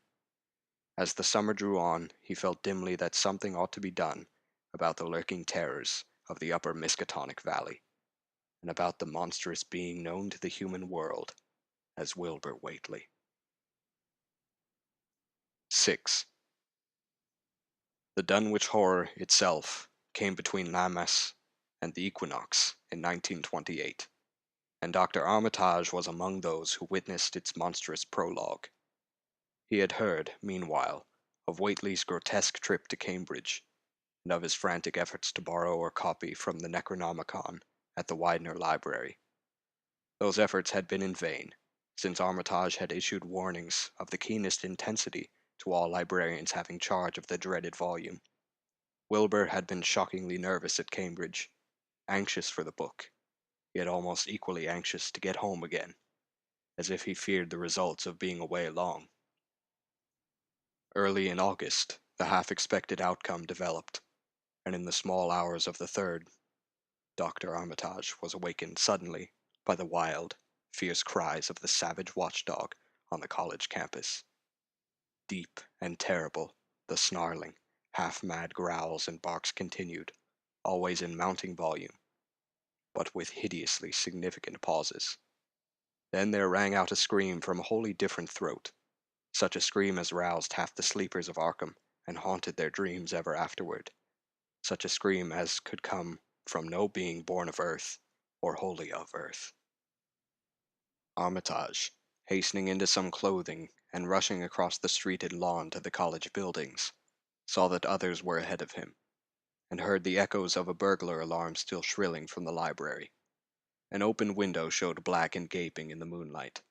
As the summer drew on, he felt dimly that something ought to be done about the lurking terrors of the upper Miskatonic Valley, and about the monstrous being known to the human world as Wilbur Whateley. 6. The Dunwich Horror itself came between Lammas and the equinox in 1928, and Dr. Armitage was among those who witnessed its monstrous prologue. He had heard, meanwhile, of Whateley's grotesque trip to Cambridge, and of his frantic efforts to borrow or copy from the Necronomicon at the Widener Library. Those efforts had been in vain, since Armitage had issued warnings of the keenest intensity to all librarians having charge of the dreaded volume. Wilbur had been shockingly nervous at Cambridge, anxious for the book, yet almost equally anxious to get home again, as if he feared the results of being away long. Early in August, the half-expected outcome developed, and in the small hours of the 3rd, Dr. Armitage was awakened suddenly by the wild, fierce cries of the savage watchdog on the college campus. Deep and terrible, the snarling, half-mad growls and barks continued, always in mounting volume, but with hideously significant pauses. Then there rang out a scream from a wholly different throat, such a scream as roused half the sleepers of Arkham and haunted their dreams ever afterward, such a scream as could come from no being born of earth or wholly of earth. Armitage, hastening into some clothing and rushing across the streeted lawn to the college buildings, saw that others were ahead of him, and heard the echoes of a burglar alarm still shrilling from the library. An open window showed black and gaping in the moonlight.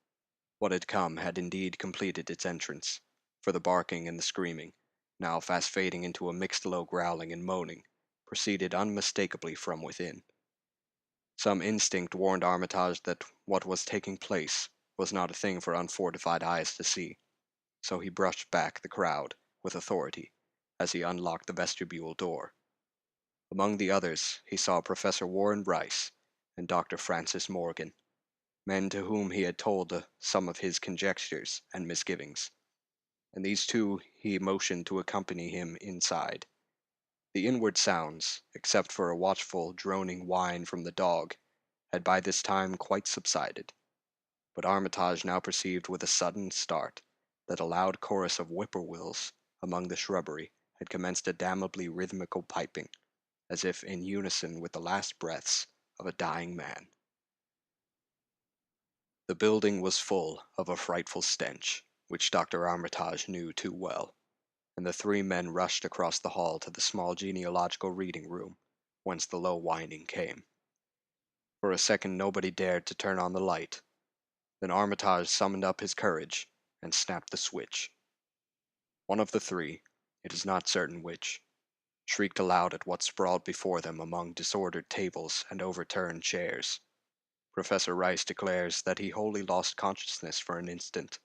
What had come had indeed completed its entrance, for the barking and the screaming, now fast fading into a mixed low growling and moaning, proceeded unmistakably from within. Some instinct warned Armitage that what was taking place was not a thing for unfortified eyes to see, so he brushed back the crowd with authority as he unlocked the vestibule door. Among the others he saw Professor Warren Bryce and Dr. Francis Morgan, men to whom he had told some of his conjectures and misgivings, and these two he motioned to accompany him inside. The inward sounds, except for a watchful, droning whine from the dog, had by this time quite subsided, but Armitage now perceived with a sudden start that a loud chorus of whippoorwills among the shrubbery had commenced a damnably rhythmical piping, as if in unison with the last breaths of a dying man. The building was full of a frightful stench, which Dr. Armitage knew too well, and the three men rushed across the hall to the small genealogical reading room, whence the low whining came. For a second nobody dared to turn on the light. Then Armitage summoned up his courage and snapped the switch. One of the three, it is not certain which, shrieked aloud at what sprawled before them among disordered tables and overturned chairs. Professor Rice declares that he wholly lost consciousness for an instant,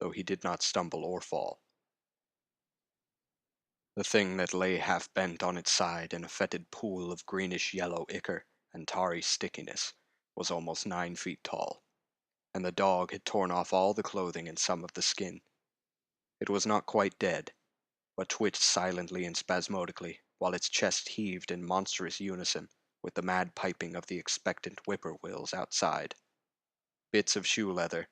though he did not stumble or fall. The thing that lay half bent on its side in a fetid pool of greenish-yellow ichor and tarry stickiness was almost 9 feet tall, and the dog had torn off all the clothing and some of the skin. It was not quite dead, but twitched silently and spasmodically, while its chest heaved in monstrous unison with the mad piping of the expectant whippoorwills outside. Bits of shoe leather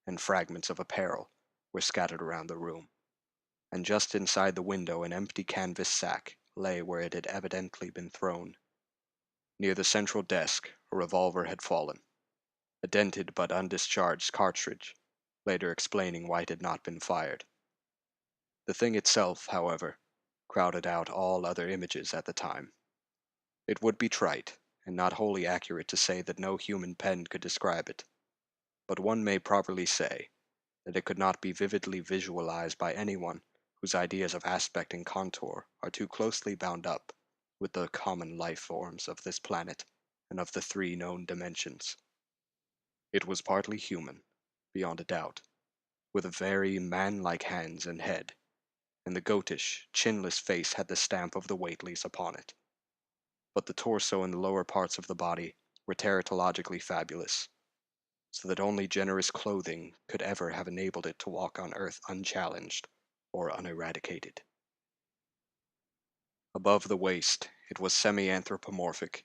and fragments of apparel were scattered around the room, and just inside the window an empty canvas sack lay where it had evidently been thrown. Near the central desk a revolver had fallen, a dented but undischarged cartridge, later explaining why it had not been fired. The thing itself, however, crowded out all other images at the time. It would be trite, and not wholly accurate to say that no human pen could describe it, but one may properly say that it could not be vividly visualized by anyone whose ideas of aspect and contour are too closely bound up with the common life forms of this planet and of the 3 known dimensions. It was partly human, beyond a doubt, with very man-like hands and head, and the goatish, chinless face had the stamp of the Whateleys upon it. But the torso and the lower parts of the body were teratologically fabulous, so that only generous clothing could ever have enabled it to walk on earth unchallenged or uneradicated. Above the waist it was semi-anthropomorphic,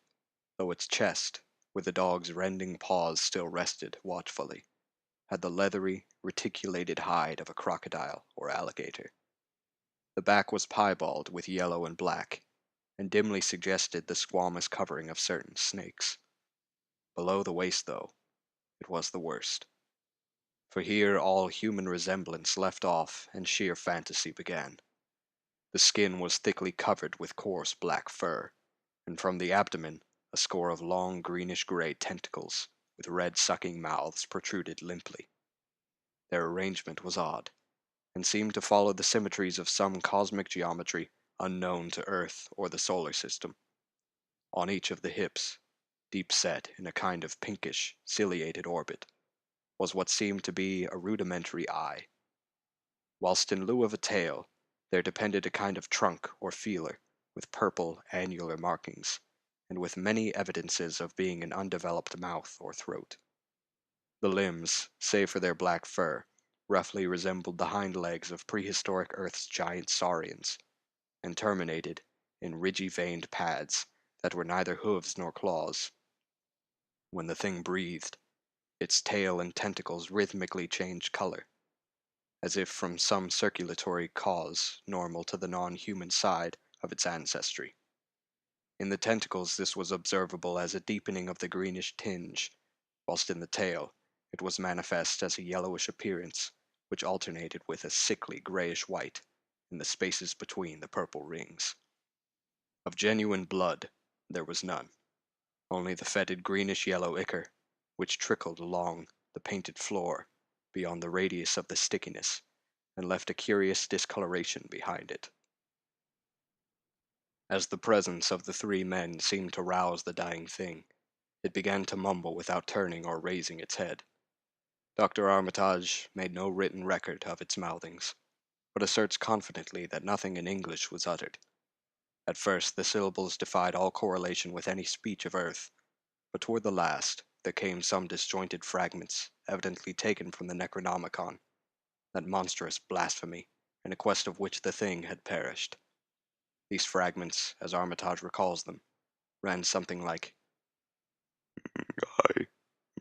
though its chest, where the dog's rending paws still rested watchfully, had the leathery, reticulated hide of a crocodile or alligator. The back was piebald with yellow and black, and dimly suggested the squamous covering of certain snakes. Below the waist, though, it was the worst. For here all human resemblance left off and sheer fantasy began. The skin was thickly covered with coarse black fur, and from the abdomen a score of long greenish-gray tentacles with red sucking mouths protruded limply. Their arrangement was odd, and seemed to follow the symmetries of some cosmic geometry unknown to Earth or the solar system. On each of the hips, deep set in a kind of pinkish, ciliated orbit, was what seemed to be a rudimentary eye, whilst in lieu of a tail there depended a kind of trunk or feeler with purple annular markings, and with many evidences of being an undeveloped mouth or throat. The limbs, save for their black fur, roughly resembled the hind legs of prehistoric Earth's giant saurians, and terminated in ridgy-veined pads that were neither hooves nor claws. When the thing breathed, its tail and tentacles rhythmically changed color, as if from some circulatory cause normal to the non-human side of its ancestry. In the tentacles this was observable as a deepening of the greenish tinge, whilst in the tail it was manifest as a yellowish appearance which alternated with a sickly grayish-white in the spaces between the purple rings. Of genuine blood there was none, only the fetid greenish-yellow ichor, which trickled along the painted floor beyond the radius of the stickiness, and left a curious discoloration behind it. As the presence of the three men seemed to rouse the dying thing, it began to mumble without turning or raising its head. Dr. Armitage made no written record of its mouthings, but asserts confidently that nothing in English was uttered. At first the syllables defied all correlation with any speech of Earth, but toward the last there came some disjointed fragments, evidently taken from the Necronomicon, that monstrous blasphemy, in a quest of which the thing had perished. These fragments, as Armitage recalls them, ran something like Ngai,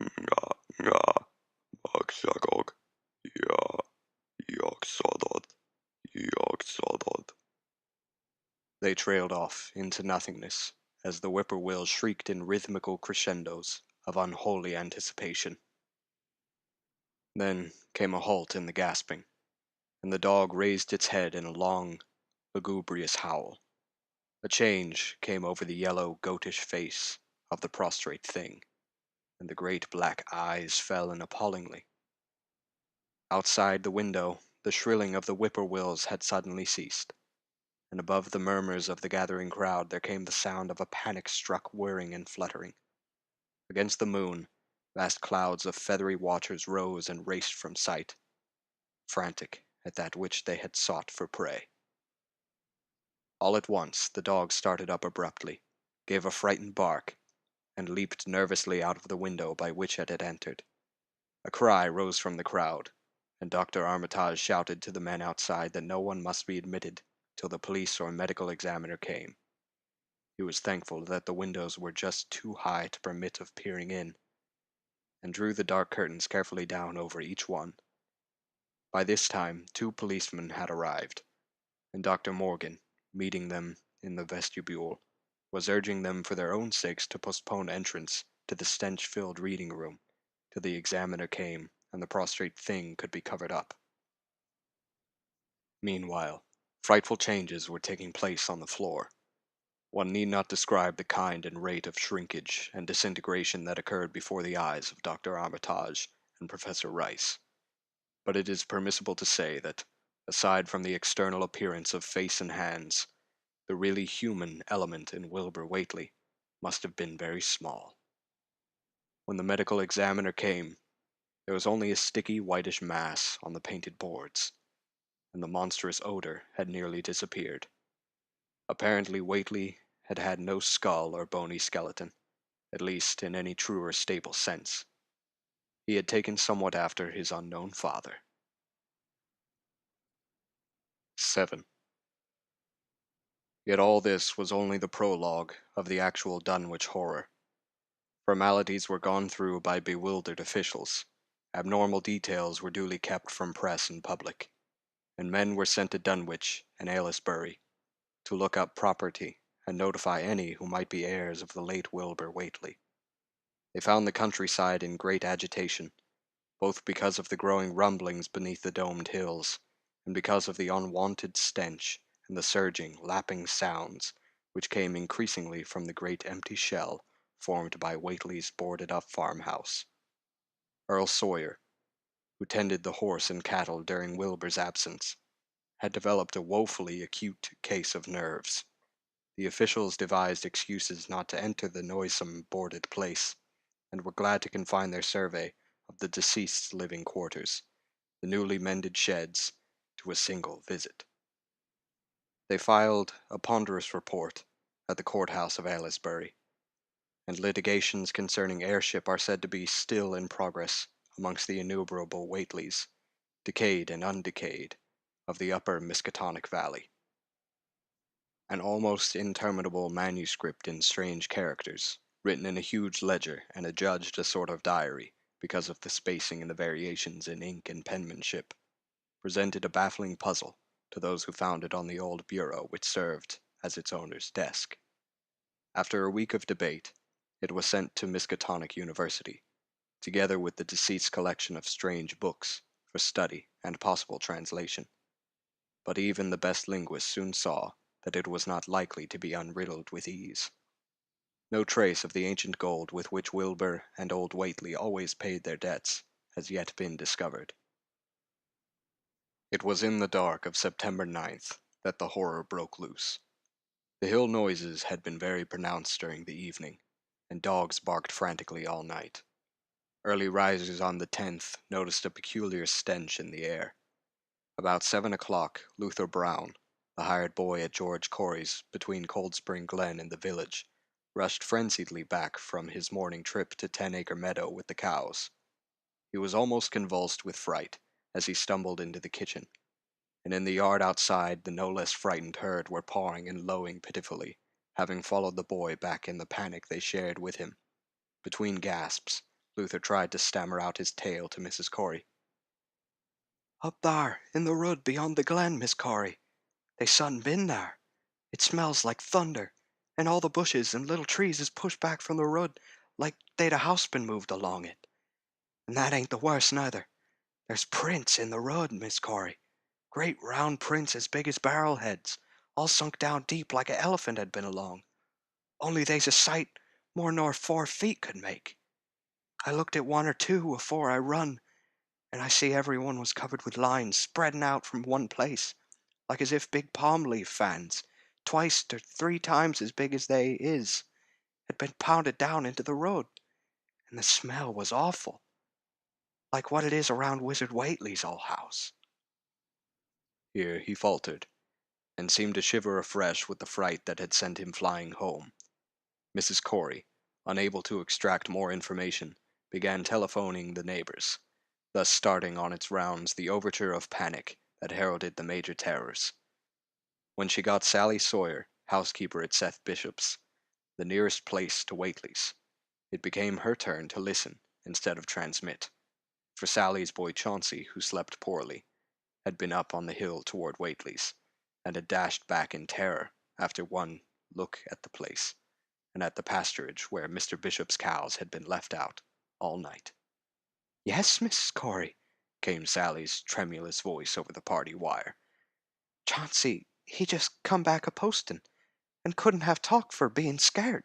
nga, nga, magsagog, ya, yoksodod, yoksodod. They trailed off into nothingness as the whippoorwill shrieked in rhythmical crescendos of unholy anticipation. Then came a halt in the gasping, and the dog raised its head in a long, lugubrious howl. A change came over the yellow, goatish face of the prostrate thing, and the great black eyes fell in appallingly. Outside the window, the shrilling of the whippoorwills had suddenly ceased, and above the murmurs of the gathering crowd there came the sound of a panic-struck whirring and fluttering. Against the moon, vast clouds of feathery watchers rose and raced from sight, frantic at that which they had sought for prey. All at once the dog started up abruptly, gave a frightened bark, and leaped nervously out of the window by which it had entered. A cry rose from the crowd, and Dr. Armitage shouted to the men outside that no one must be admitted till the police or medical examiner came. He was thankful that the windows were just too high to permit of peering in, and drew the dark curtains carefully down over each one. By this time 2 policemen had arrived, and Dr. Morgan, meeting them in the vestibule, was urging them for their own sakes to postpone entrance to the stench-filled reading room till the examiner came and the prostrate thing could be covered up. Meanwhile, frightful changes were taking place on the floor. One need not describe the kind and rate of shrinkage and disintegration that occurred before the eyes of Dr. Armitage and Professor Rice, but it is permissible to say that, aside from the external appearance of face and hands, the really human element in Wilbur Whateley must have been very small. When the medical examiner came, there was only a sticky whitish mass on the painted boards, and the monstrous odor had nearly disappeared. Apparently Whateley had had no skull or bony skeleton, at least in any true or stable sense. He had taken somewhat after his unknown father. 7. Yet all this was only the prologue of the actual Dunwich Horror. Formalities were gone through by bewildered officials, Abnormal details were duly kept from press and public, and men were sent to Dunwich and Aylesbury to look up property and notify any who might be heirs of the late Wilbur Whateley. They found the countryside in great agitation, both because of the growing rumblings beneath the domed hills, and because of the unwonted stench and the surging, lapping sounds which came increasingly from the great empty shell formed by Whately's boarded-up farmhouse. Earl Sawyer, who tended the horse and cattle during Wilbur's absence, had developed a woefully acute case of nerves. The officials devised excuses not to enter the noisome boarded place, and were glad to confine their survey of the deceased's living quarters, the newly mended sheds, to a single visit. They filed a ponderous report at the courthouse of Aylesbury, and litigations concerning heirship are said to be still in progress amongst the innumerable Whateleys, decayed and undecayed, of the upper Miskatonic Valley. An almost interminable manuscript in strange characters, written in a huge ledger and adjudged a sort of diary because of the spacing and the variations in ink and penmanship, presented a baffling puzzle to those who found it on the old bureau which served as its owner's desk. After a week of debate, it was sent to Miskatonic University, together with the deceased's collection of strange books, for study and possible translation. But even the best linguists soon saw that it was not likely to be unriddled with ease. No trace of the ancient gold with which Wilbur and old Whateley always paid their debts has yet been discovered. It was in the dark of September 9th that the horror broke loose. The hill noises had been very pronounced during the evening, and dogs barked frantically all night. Early risers on the 10th noticed a peculiar stench in the air. About 7 o'clock, Luther Brown, the hired boy at George Corey's between Cold Spring Glen and the village, rushed frenziedly back from his morning trip to 10-Acre Meadow with the cows. He was almost convulsed with fright as he stumbled into the kitchen, and in the yard outside the no less frightened herd were pawing and lowing pitifully, having followed the boy back in the panic they shared with him. Between gasps, Luther tried to stammer out his tale to Mrs. Corey. "Up thar, in the wood beyond the glen, Miss Corey. They sudden been there. It smells like thunder, and all the bushes and little trees is pushed back from the wood like they'd a house been moved along it. And that ain't the worst neither. There's prints in the wood, Miss Corey. Great round prints as big as barrel heads, all sunk down deep like a elephant had been along. Only they's a sight more nor 4 feet could make. I looked at one or two afore I run, and I see every one was covered with lines spreading out from one place, like as if big palm leaf fans, twice or 3 times as big as they is, had been pounded down into the road, and the smell was awful, like what it is around Wizard Whately's old house." Here he faltered, and seemed to shiver afresh with the fright that had sent him flying home. Mrs. Corey, unable to extract more information, began telephoning the neighbors, thus starting on its rounds the overture of panic that heralded the major terrors. When she got Sally Sawyer, housekeeper at Seth Bishop's, the nearest place to Whately's, it became her turn to listen instead of transmit, for Sally's boy Chauncey, who slept poorly, had been up on the hill toward Whately's, and had dashed back in terror after one look at the place, and at the pasturage where Mr. Bishop's cows had been left out all night. "Yes, Mrs. Corey," came Sally's tremulous voice over the party wire. "Chauncey, he just come back a postin', and couldn't have talked for being scared.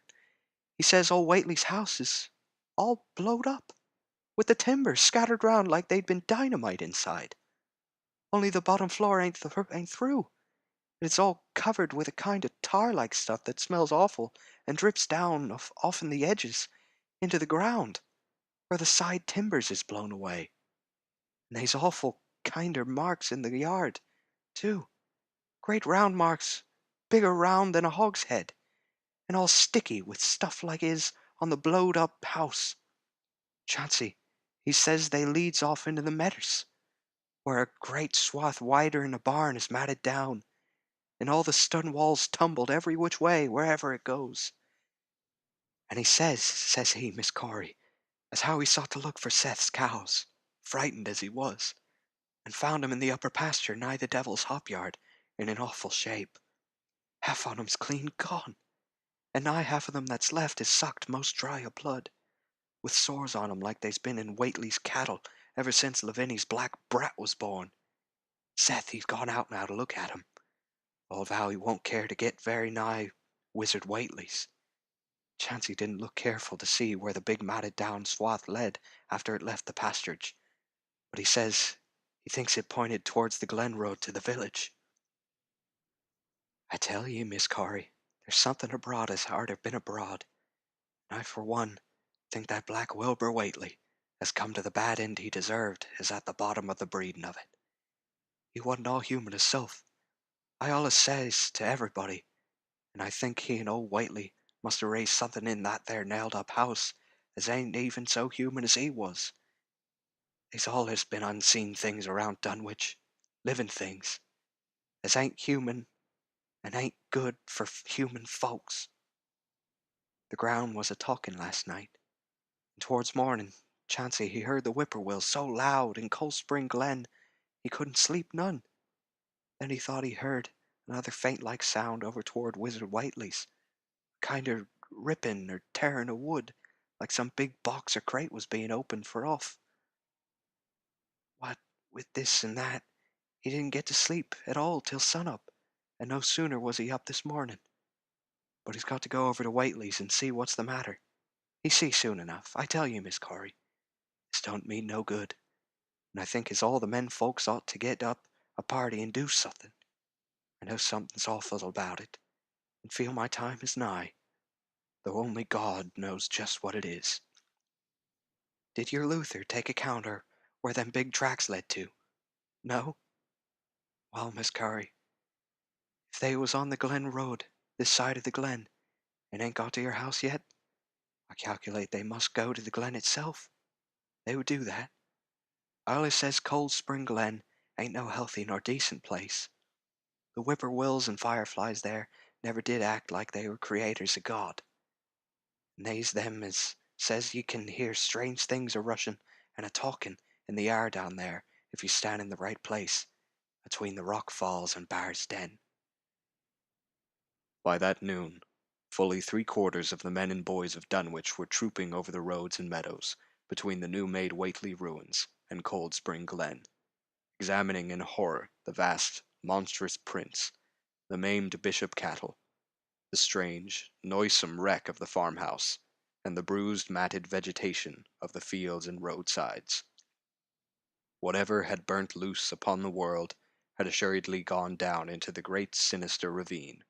He says old Whately's house is all blowed up, with the timbers scattered round like they'd been dynamite inside. Only the bottom floor ain't through, and it's all covered with a kind of tar-like stuff that smells awful and drips down off'n the edges into the ground, where the side timbers is blown away. And they's awful kinder marks in the yard, too. Great round marks, bigger round than a hogshead, and all sticky with stuff like is on the blowed-up house. Chauncey, he says they leads off into the meadows, where a great swath wider'n a barn is matted down, and all the stone walls tumbled every which way wherever it goes. And he says he, Miss Corey, as how he sought to look for Seth's cows, frightened as he was, and found him in the upper pasture nigh the devil's hop yard, in an awful shape. Half on him's clean gone, and nigh half of them that's left is sucked most dry o' blood, with sores on 'em like they's been in Whateley's cattle ever since Lavinia's black brat was born. Seth, he's gone out now to look at 'em. I'll vow he won't care to get very nigh Wizard Whateley's. Chance he didn't look careful to see where the big matted down swath led after it left the pasturage, but he says he thinks it pointed towards the glen road to the village. I tell ye, Miss Corry, there's something abroad as hard have been abroad, and I for one think that black Wilbur Whateley has come to the bad end he deserved is at the bottom of the breeding of it. He wasn't all human hisself, I allus says to everybody, and I think he and old Whateley must have raised something in that there nailed-up house as ain't even so human as he was. They's allus been unseen things around Dunwich, living things, as ain't human and ain't good for human folks. The ground was a-talking last night, and towards morning, Chancey he heard the whippoorwill so loud in Cold Spring Glen he couldn't sleep none. Then he thought he heard another faint-like sound over toward Wizard Whateley's, kinder ripping or tearing of wood, like some big box or crate was being opened for off. What with this and that, he didn't get to sleep at all till sun-up, and no sooner was he up this morning. But he's got to go over to Whateley's and see what's the matter. He see soon enough, I tell you, Miss Corry. This don't mean no good, and I think as all the men folks ought to get up a party and do something. I know something's awful about it, and feel my time is nigh, though only God knows just what it is. Did your Luther take account of where them big tracks led to? No? Well, Miss Corry, if they was on the Glen Road, this side of the Glen, and ain't got to your house yet, I calculate they must go to the Glen itself. They would do that. I always says Cold Spring Glen ain't no healthy nor decent place. The whippoorwills and fireflies there never did act like they were creators of God. And they's them as says you can hear strange things a-rushin' and a-talkin' in the air down there if you stand in the right place, between the rock falls and Bar's Den. By that noon, fully 3/4 of the men and boys of Dunwich were trooping over the roads and meadows between the new-made Whateley ruins and Cold Spring Glen, examining in horror the vast, monstrous prints, the maimed bishop cattle, the strange, noisome wreck of the farmhouse, and the bruised, matted vegetation of the fields and roadsides. Whatever had burnt loose upon the world had assuredly gone down into the great sinister ravine,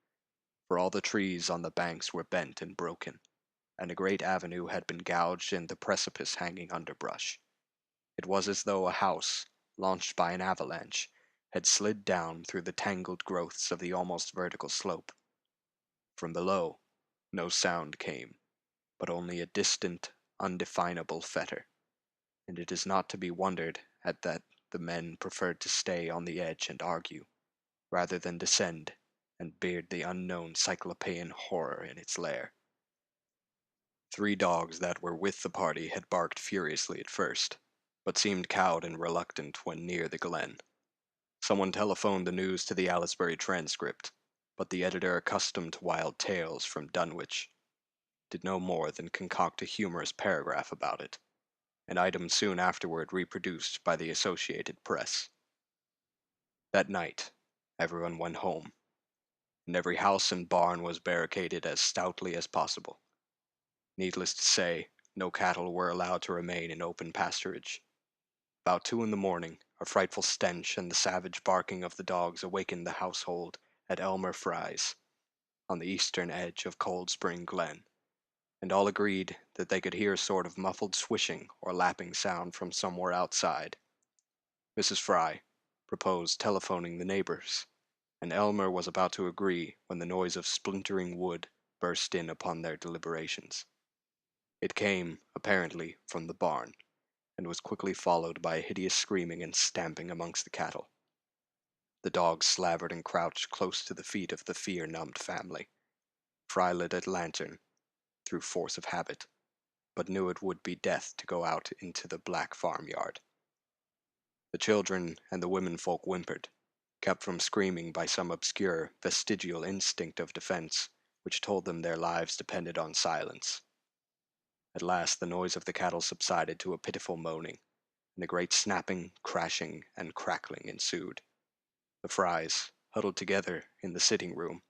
for all the trees on the banks were bent and broken, and a great avenue had been gouged in the precipice-hanging underbrush. It was as though a house, launched by an avalanche, had slid down through the tangled growths of the almost vertical slope. From below, no sound came, but only a distant, undefinable fetor, and it is not to be wondered at that the men preferred to stay on the edge and argue, rather than descend and beard the unknown cyclopean horror in its lair. 3 dogs that were with the party had barked furiously at first, but seemed cowed and reluctant when near the glen. Someone telephoned the news to the Aylesbury Transcript, but the editor accustomed to wild tales from Dunwich did no more than concoct a humorous paragraph about it, an item soon afterward reproduced by the Associated Press. That night, everyone went home, and every house and barn was barricaded as stoutly as possible. Needless to say, no cattle were allowed to remain in open pasturage. About 2 in the morning, a frightful stench and the savage barking of the dogs awakened the household at Elmer Fry's, on the eastern edge of Cold Spring Glen, and all agreed that they could hear a sort of muffled swishing or lapping sound from somewhere outside. Mrs. Fry proposed telephoning the neighbors, and Elmer was about to agree when the noise of splintering wood burst in upon their deliberations. It came, apparently, from the barn, and was quickly followed by a hideous screaming and stamping amongst the cattle. The dogs slavered and crouched close to the feet of the fear-numbed family. Fry lit a lantern, through force of habit, but knew it would be death to go out into the black farmyard. The children and the womenfolk whimpered, kept from screaming by some obscure, vestigial instinct of defense, which told them their lives depended on silence. At last the noise of the cattle subsided to a pitiful moaning, and a great snapping, crashing, and crackling ensued. The Frys, huddled together in the sitting-room,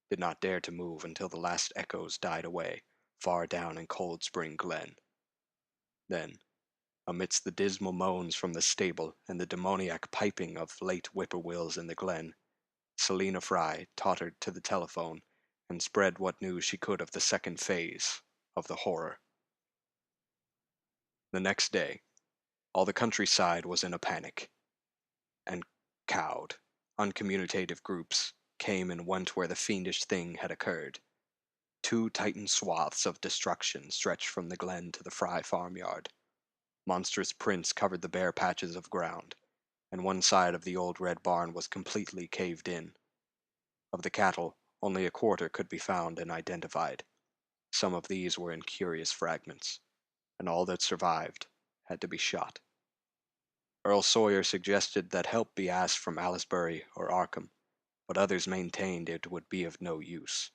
did not dare to move until the last echoes died away, far down in Cold Spring Glen. Then, amidst the dismal moans from the stable and the demoniac piping of late whippoorwills in the glen, Selina Fry tottered to the telephone and spread what news she could of the second phase of the horror. The next day, all the countryside was in a panic, and cowed, uncommunicative groups came and went where the fiendish thing had occurred. Two titan swaths of destruction stretched from the glen to the Fry farmyard. Monstrous prints covered the bare patches of ground, and one side of the old red barn was completely caved in. Of the cattle, only a quarter could be found and identified. Some of these were in curious fragments, and all that survived had to be shot. Earl Sawyer suggested that help be asked from Aylesbury or Arkham, but others maintained it would be of no use.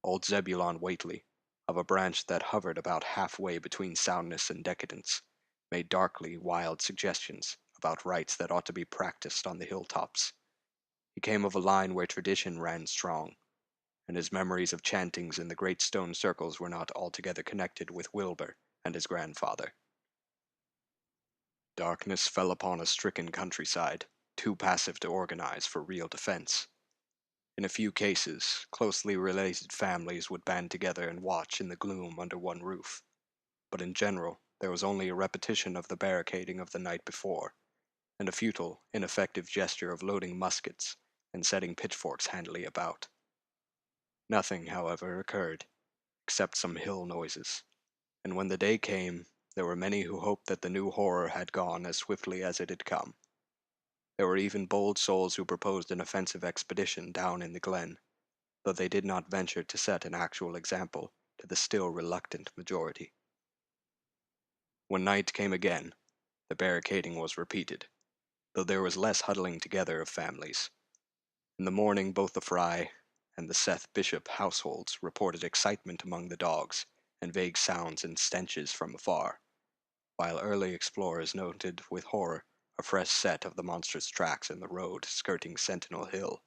Old Zebulon Whateley, of a branch that hovered about halfway between soundness and decadence, made darkly wild suggestions about rites that ought to be practiced on the hilltops. He came of a line where tradition ran strong, and his memories of chantings in the great stone circles were not altogether connected with Wilbur and his grandfather. Darkness fell upon a stricken countryside, too passive to organize for real defense. In a few cases, closely related families would band together and watch in the gloom under one roof, but in general there was only a repetition of the barricading of the night before, and a futile, ineffective gesture of loading muskets and setting pitchforks handily about. Nothing, however, occurred, except some hill noises, and when the day came, there were many who hoped that the new horror had gone as swiftly as it had come. There were even bold souls who proposed an offensive expedition down in the glen, though they did not venture to set an actual example to the still reluctant majority. When night came again, the barricading was repeated, though there was less huddling together of families. In the morning both the Fry and the Seth Bishop households reported excitement among the dogs, and vague sounds and stenches from afar, while early explorers noted with horror a fresh set of the monstrous tracks in the road skirting Sentinel Hill.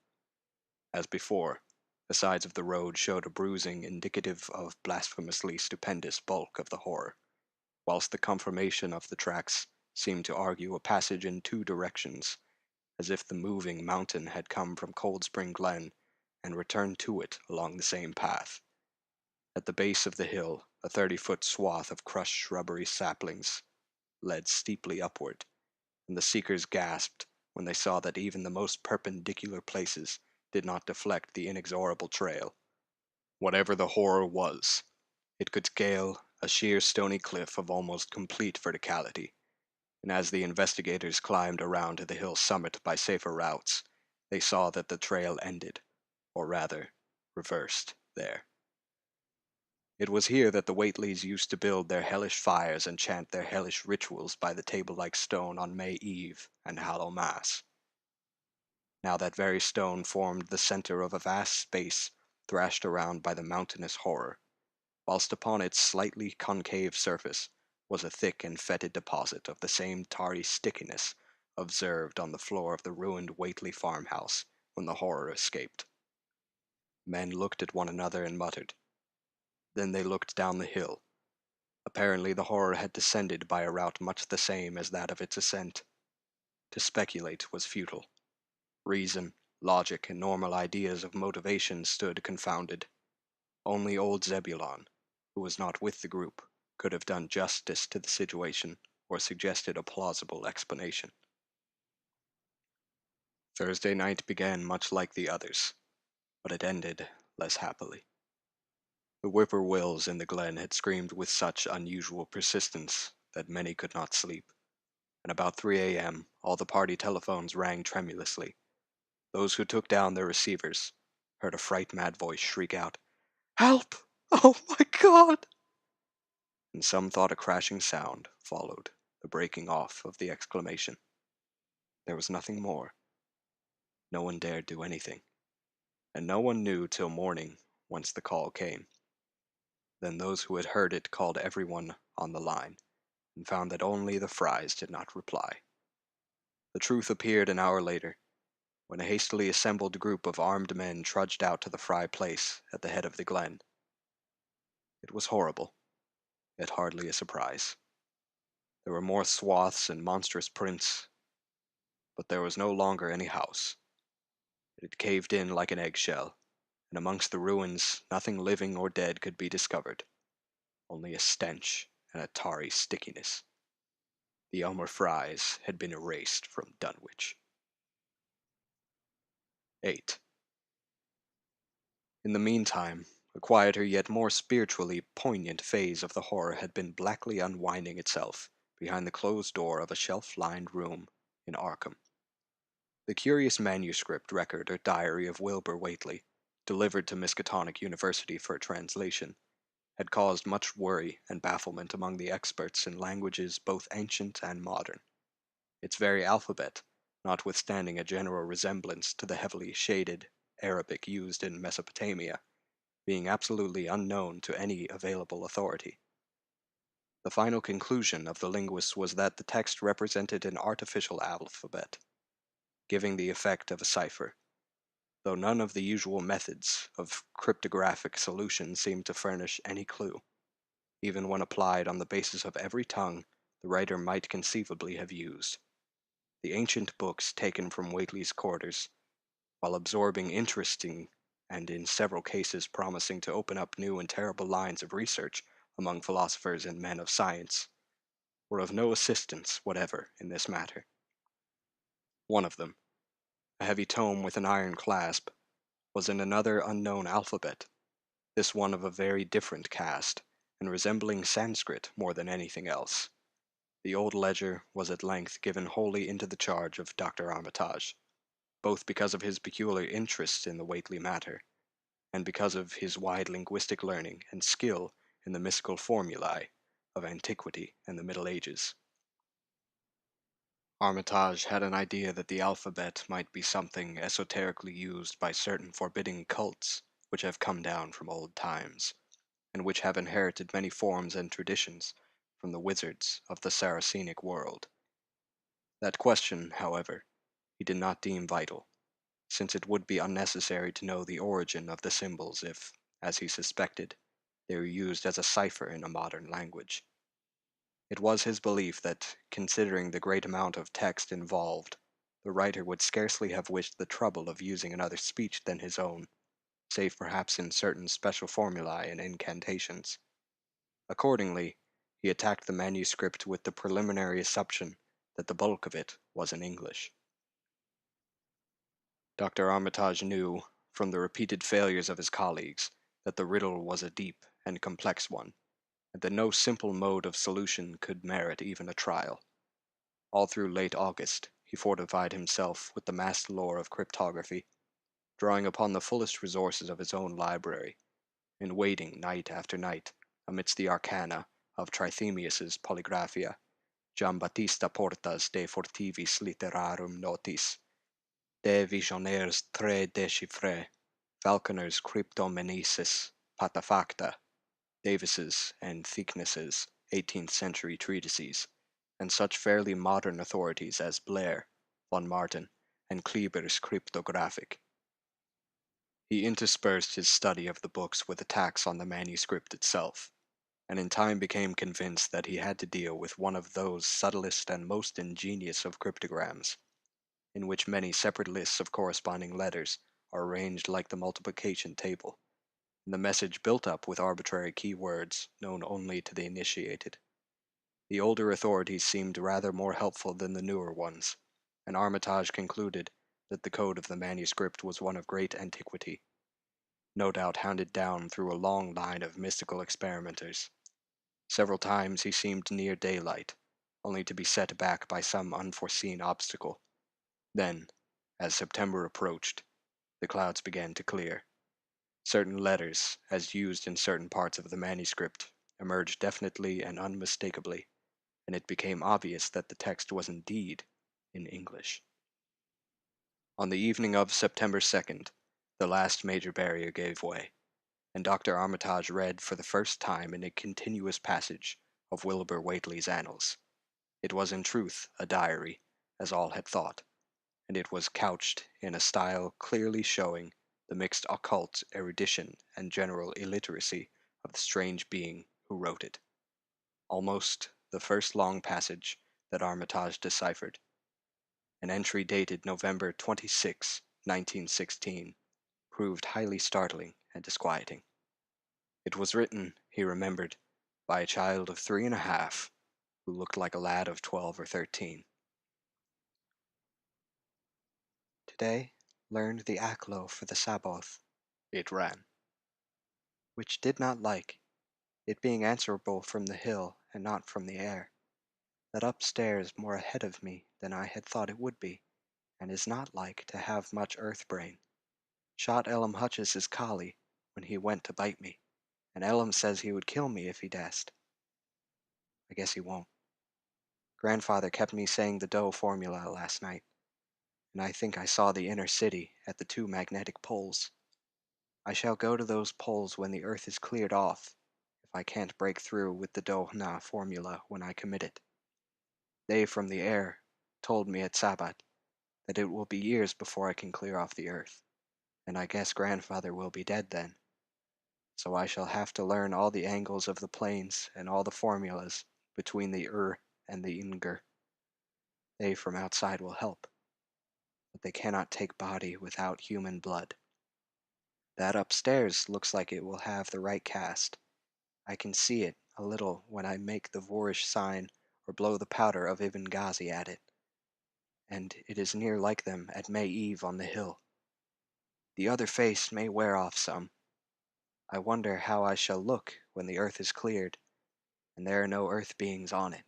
As before, the sides of the road showed a bruising indicative of blasphemously stupendous bulk of the horror, whilst the conformation of the tracks seemed to argue a passage in two directions, as if the moving mountain had come from Cold Spring Glen and returned to it along the same path. At the base of the hill, a 30-foot swath of crushed shrubbery saplings led steeply upward, and the seekers gasped when they saw that even the most perpendicular places did not deflect the inexorable trail. Whatever the horror was, it could scale a sheer stony cliff of almost complete verticality, and as the investigators climbed around to the hill's summit by safer routes, they saw that the trail ended, or rather, reversed, there. It was here that the Whateleys used to build their hellish fires and chant their hellish rituals by the table-like stone on May Eve and Hallow Mass. Now that very stone formed the center of a vast space thrashed around by the mountainous horror, whilst upon its slightly concave surface was a thick and fetid deposit of the same tarry stickiness observed on the floor of the ruined Whateley farmhouse when the horror escaped. Men looked at one another and muttered. Then they looked down the hill. Apparently the horror had descended by a route much the same as that of its ascent. To speculate was futile. Reason, logic, and normal ideas of motivation stood confounded. Only old Zebulon, who was not with the group, could have done justice to the situation or suggested a plausible explanation. Thursday night began much like the others, but it ended less happily. The whippoorwills in the glen had screamed with such unusual persistence that many could not sleep, and about 3 a.m. all the party telephones rang tremulously. Those who took down their receivers heard a fright-mad voice shriek out, "Help! Oh my God!" And some thought a crashing sound followed the breaking off of the exclamation. There was nothing more. No one dared do anything, and no one knew till morning, whence the call came. Then those who had heard it called everyone on the line, and found that only the Frys did not reply. The truth appeared an hour later, when a hastily assembled group of armed men trudged out to the Fry place at the head of the glen. It was horrible, yet hardly a surprise. There were more swaths and monstrous prints, but there was no longer any house. It had caved in like an eggshell, and amongst the ruins nothing living or dead could be discovered, only a stench and a tarry stickiness. The Elmer Frys had been erased from Dunwich. 8. In the meantime, a quieter yet more spiritually poignant phase of the horror had been blackly unwinding itself behind the closed door of a shelf-lined room in Arkham. The curious manuscript record or diary of Wilbur Whateley, delivered to Miskatonic University for translation, had caused much worry and bafflement among the experts in languages both ancient and modern. Its very alphabet, notwithstanding a general resemblance to the heavily shaded Arabic used in Mesopotamia, being absolutely unknown to any available authority. The final conclusion of the linguists was that the text represented an artificial alphabet, giving the effect of a cipher, though none of the usual methods of cryptographic solution seemed to furnish any clue, even when applied on the basis of every tongue the writer might conceivably have used. The ancient books taken from Whately's quarters, while absorbing interesting and in several cases promising to open up new and terrible lines of research among philosophers and men of science, were of no assistance whatever in this matter. One of them, a heavy tome with an iron clasp, was in another unknown alphabet, this one of a very different cast, and resembling Sanskrit more than anything else. The old ledger was at length given wholly into the charge of Dr. Armitage, both because of his peculiar interest in the Whately matter, and because of his wide linguistic learning and skill in the mystical formulae of antiquity and the Middle Ages. Armitage had an idea that the alphabet might be something esoterically used by certain forbidding cults which have come down from old times, and which have inherited many forms and traditions from the wizards of the Saracenic world. That question, however, he did not deem vital, since it would be unnecessary to know the origin of the symbols if, as he suspected, they were used as a cipher in a modern language. It was his belief that, considering the great amount of text involved, the writer would scarcely have wished the trouble of using another speech than his own, save perhaps in certain special formulae and incantations. Accordingly, he attacked the manuscript with the preliminary assumption that the bulk of it was in English. Dr. Armitage knew, from the repeated failures of his colleagues, that the riddle was a deep and complex one, and that no simple mode of solution could merit even a trial. All through late August he fortified himself with the massed lore of cryptography, drawing upon the fullest resources of his own library, and waiting night after night amidst the arcana of Trithemius's Polygraphia, Giambattista Porta's De Fortivis Literarum Notis, De Visionaires Très Déchiffrés, Falconer's Cryptomenesis Patafacta, Davis's and Thickness's 18th century treatises, and such fairly modern authorities as Blair, von Martin, and Kleber's Cryptographic. He interspersed his study of the books with attacks on the manuscript itself, and in time became convinced that he had to deal with one of those subtlest and most ingenious of cryptograms, in which many separate lists of corresponding letters are arranged like the multiplication table, and the message built up with arbitrary key words known only to the initiated. The older authorities seemed rather more helpful than the newer ones, and Armitage concluded that the code of the manuscript was one of great antiquity, no doubt handed down through a long line of mystical experimenters. Several times he seemed near daylight, only to be set back by some unforeseen obstacle. Then, as September approached, the clouds began to clear. Certain letters, as used in certain parts of the manuscript, emerged definitely and unmistakably, and it became obvious that the text was indeed in English. On the evening of September 2nd, the last major barrier gave way, and Dr. Armitage read for the first time in a continuous passage of Wilbur Whateley's annals. It was in truth a diary, as all had thought, and it was couched in a style clearly showing the mixed occult erudition and general illiteracy of the strange being who wrote it. Almost the first long passage that Armitage deciphered, an entry dated November 26, 1916, proved highly startling and disquieting. It was written, he remembered, by a child of 3 and a half, who looked like a lad of 12 or 13. Today learned the Aklo for the Sabbath, it ran, which did not like, it being answerable from the hill and not from the air, that upstairs more ahead of me than I had thought it would be, and is not like to have much earth brain. Shot Elam Hutches's collie when he went to bite me, and Elam says he would kill me if he dashed. I guess he won't. Grandfather kept me saying the Doe formula last night, and I think I saw the inner city at the 2 magnetic poles. I shall go to those poles when the earth is cleared off, if I can't break through with the Dohna formula when I commit it. They from the air told me at Sabbat that it will be years before I can clear off the earth, and I guess grandfather will be dead then. So I shall have to learn all the angles of the planes and all the formulas between the and the Inger. They from outside will help, but they cannot take body without human blood. That upstairs looks like it will have the right cast. I can see it a little when I make the Voorish sign or blow the powder of Ibn Ghazi at it, and it is near like them at May Eve on the hill. The other face may wear off some. I wonder how I shall look when the earth is cleared, and there are no earth beings on it.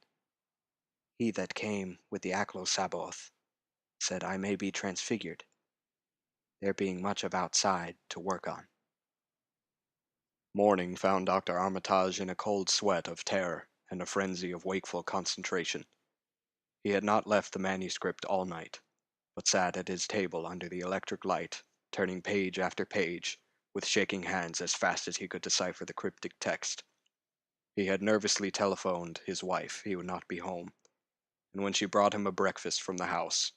He that came with the Aklo Sabaoth said I may be transfigured, there being much of outside to work on. Morning found Dr. Armitage in a cold sweat of terror and a frenzy of wakeful concentration. He had not left the manuscript all night, but sat at his table under the electric light, turning page after page, with shaking hands as fast as he could decipher the cryptic text. He had nervously telephoned his wife he would not be home, and when she brought him a breakfast from the house,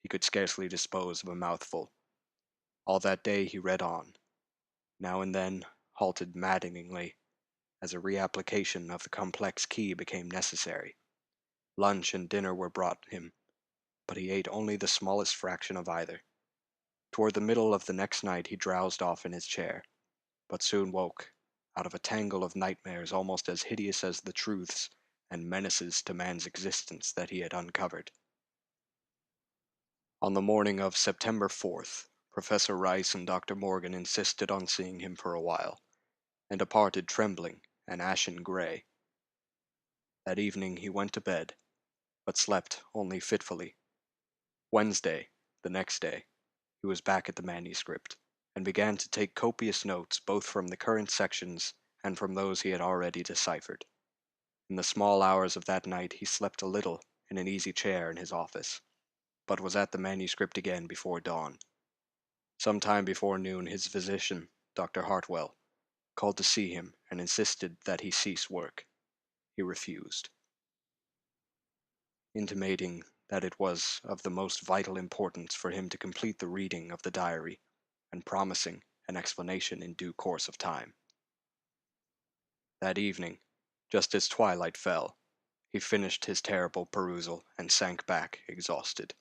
he could scarcely dispose of a mouthful. All that day he read on, now and then halted maddeningly, as a reapplication of the complex key became necessary. Lunch and dinner were brought him, but he ate only the smallest fraction of either. Toward the middle of the next night he drowsed off in his chair, but soon woke, out of a tangle of nightmares almost as hideous as the truths and menaces to man's existence that he had uncovered. On the morning of September 4th, Professor Rice and Dr. Morgan insisted on seeing him for a while, and departed trembling and ashen gray. That evening he went to bed, but slept only fitfully. Wednesday, the next day, he was back at the manuscript, and began to take copious notes both from the current sections and from those he had already deciphered. In the small hours of that night he slept a little in an easy chair in his office, but was at the manuscript again before dawn. Some time before noon his physician, Dr. Hartwell, called to see him and insisted that he cease work. He refused, intimating that it was of the most vital importance for him to complete the reading of the diary, and promising an explanation in due course of time. That evening, just as twilight fell, he finished his terrible perusal and sank back exhausted.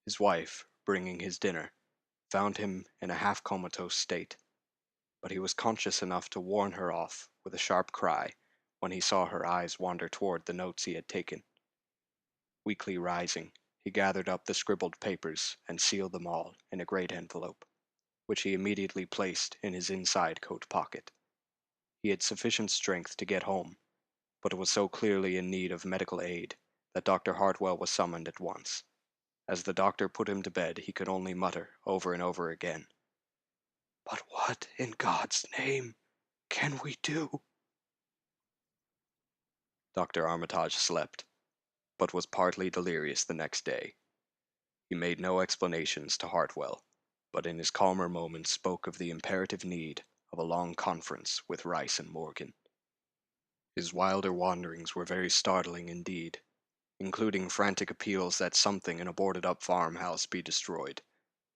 His wife, bringing his dinner, found him in a half-comatose state, but he was conscious enough to warn her off with a sharp cry when he saw her eyes wander toward the notes he had taken. Weakly rising, he gathered up the scribbled papers and sealed them all in a great envelope, which he immediately placed in his inside coat pocket. He had sufficient strength to get home, but was so clearly in need of medical aid that Dr. Hartwell was summoned at once. As the doctor put him to bed, he could only mutter over and over again, "But what, in God's name, can we do?" Dr. Armitage slept, but was partly delirious the next day. He made no explanations to Hartwell, but in his calmer moments spoke of the imperative need of a long conference with Rice and Morgan. His wilder wanderings were very startling indeed, including frantic appeals that something in a boarded-up farmhouse be destroyed,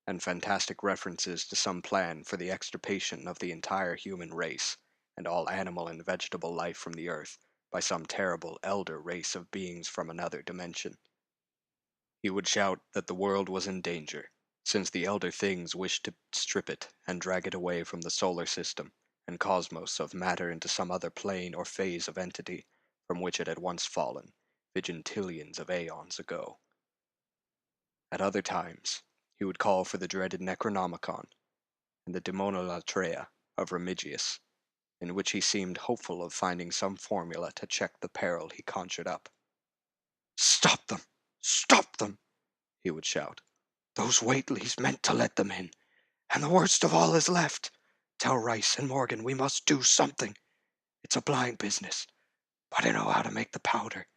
and fantastic references to some plan for the extirpation of the entire human race and all animal and vegetable life from the earth by some terrible elder race of beings from another dimension. He would shout that the world was in danger, since the elder things wished to strip it and drag it away from the solar system and cosmos of matter into some other plane or phase of entity from which it had once fallen, vigintillions of aeons ago. At other times, he would call for the dreaded Necronomicon and the Demonolatria of Remigius, in which he seemed hopeful of finding some formula to check the peril he conjured up. "Stop them! Stop them!" he would shout. "Those Whateleys meant to let them in, and the worst of all is left. Tell Rice and Morgan we must do something. It's a blind business, but I know how to make the powder.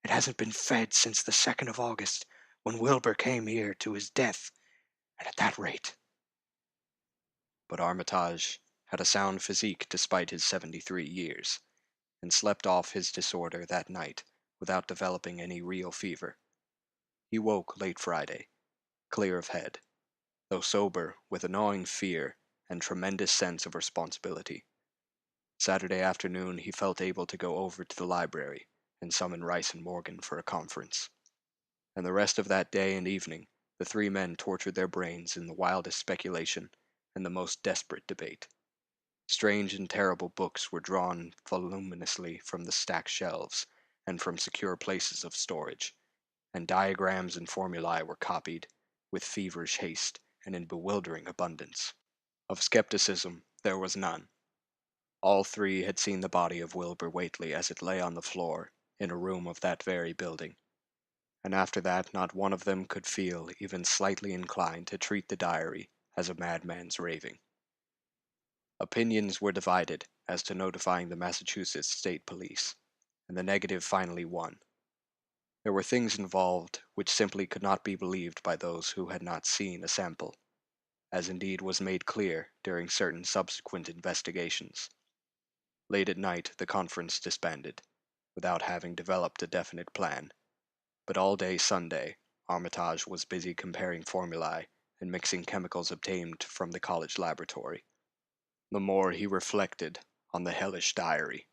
It hasn't been fed since the 2nd of August, when Wilbur came here to his death, and at that rate." But Armitage had a sound physique despite his 73 years, and slept off his disorder that night without developing any real fever. He woke late Friday, clear of head, though sober with a gnawing fear and tremendous sense of responsibility. Saturday afternoon he felt able to go over to the library and summon Rice and Morgan for a conference. And the rest of that day and evening the three men tortured their brains in the wildest speculation and the most desperate debate. Strange and terrible books were drawn voluminously from the stacked shelves and from secure places of storage, and diagrams and formulae were copied with feverish haste and in bewildering abundance. Of skepticism there was none. All three had seen the body of Wilbur Whateley as it lay on the floor in a room of that very building, and after that not one of them could feel even slightly inclined to treat the diary as a madman's raving. Opinions were divided as to notifying the Massachusetts State Police, and the negative finally won. There were things involved which simply could not be believed by those who had not seen a sample, as indeed was made clear during certain subsequent investigations. Late at night the conference disbanded, without having developed a definite plan, but all day Sunday Armitage was busy comparing formulae and mixing chemicals obtained from the college laboratory. The more he reflected on the hellish diary,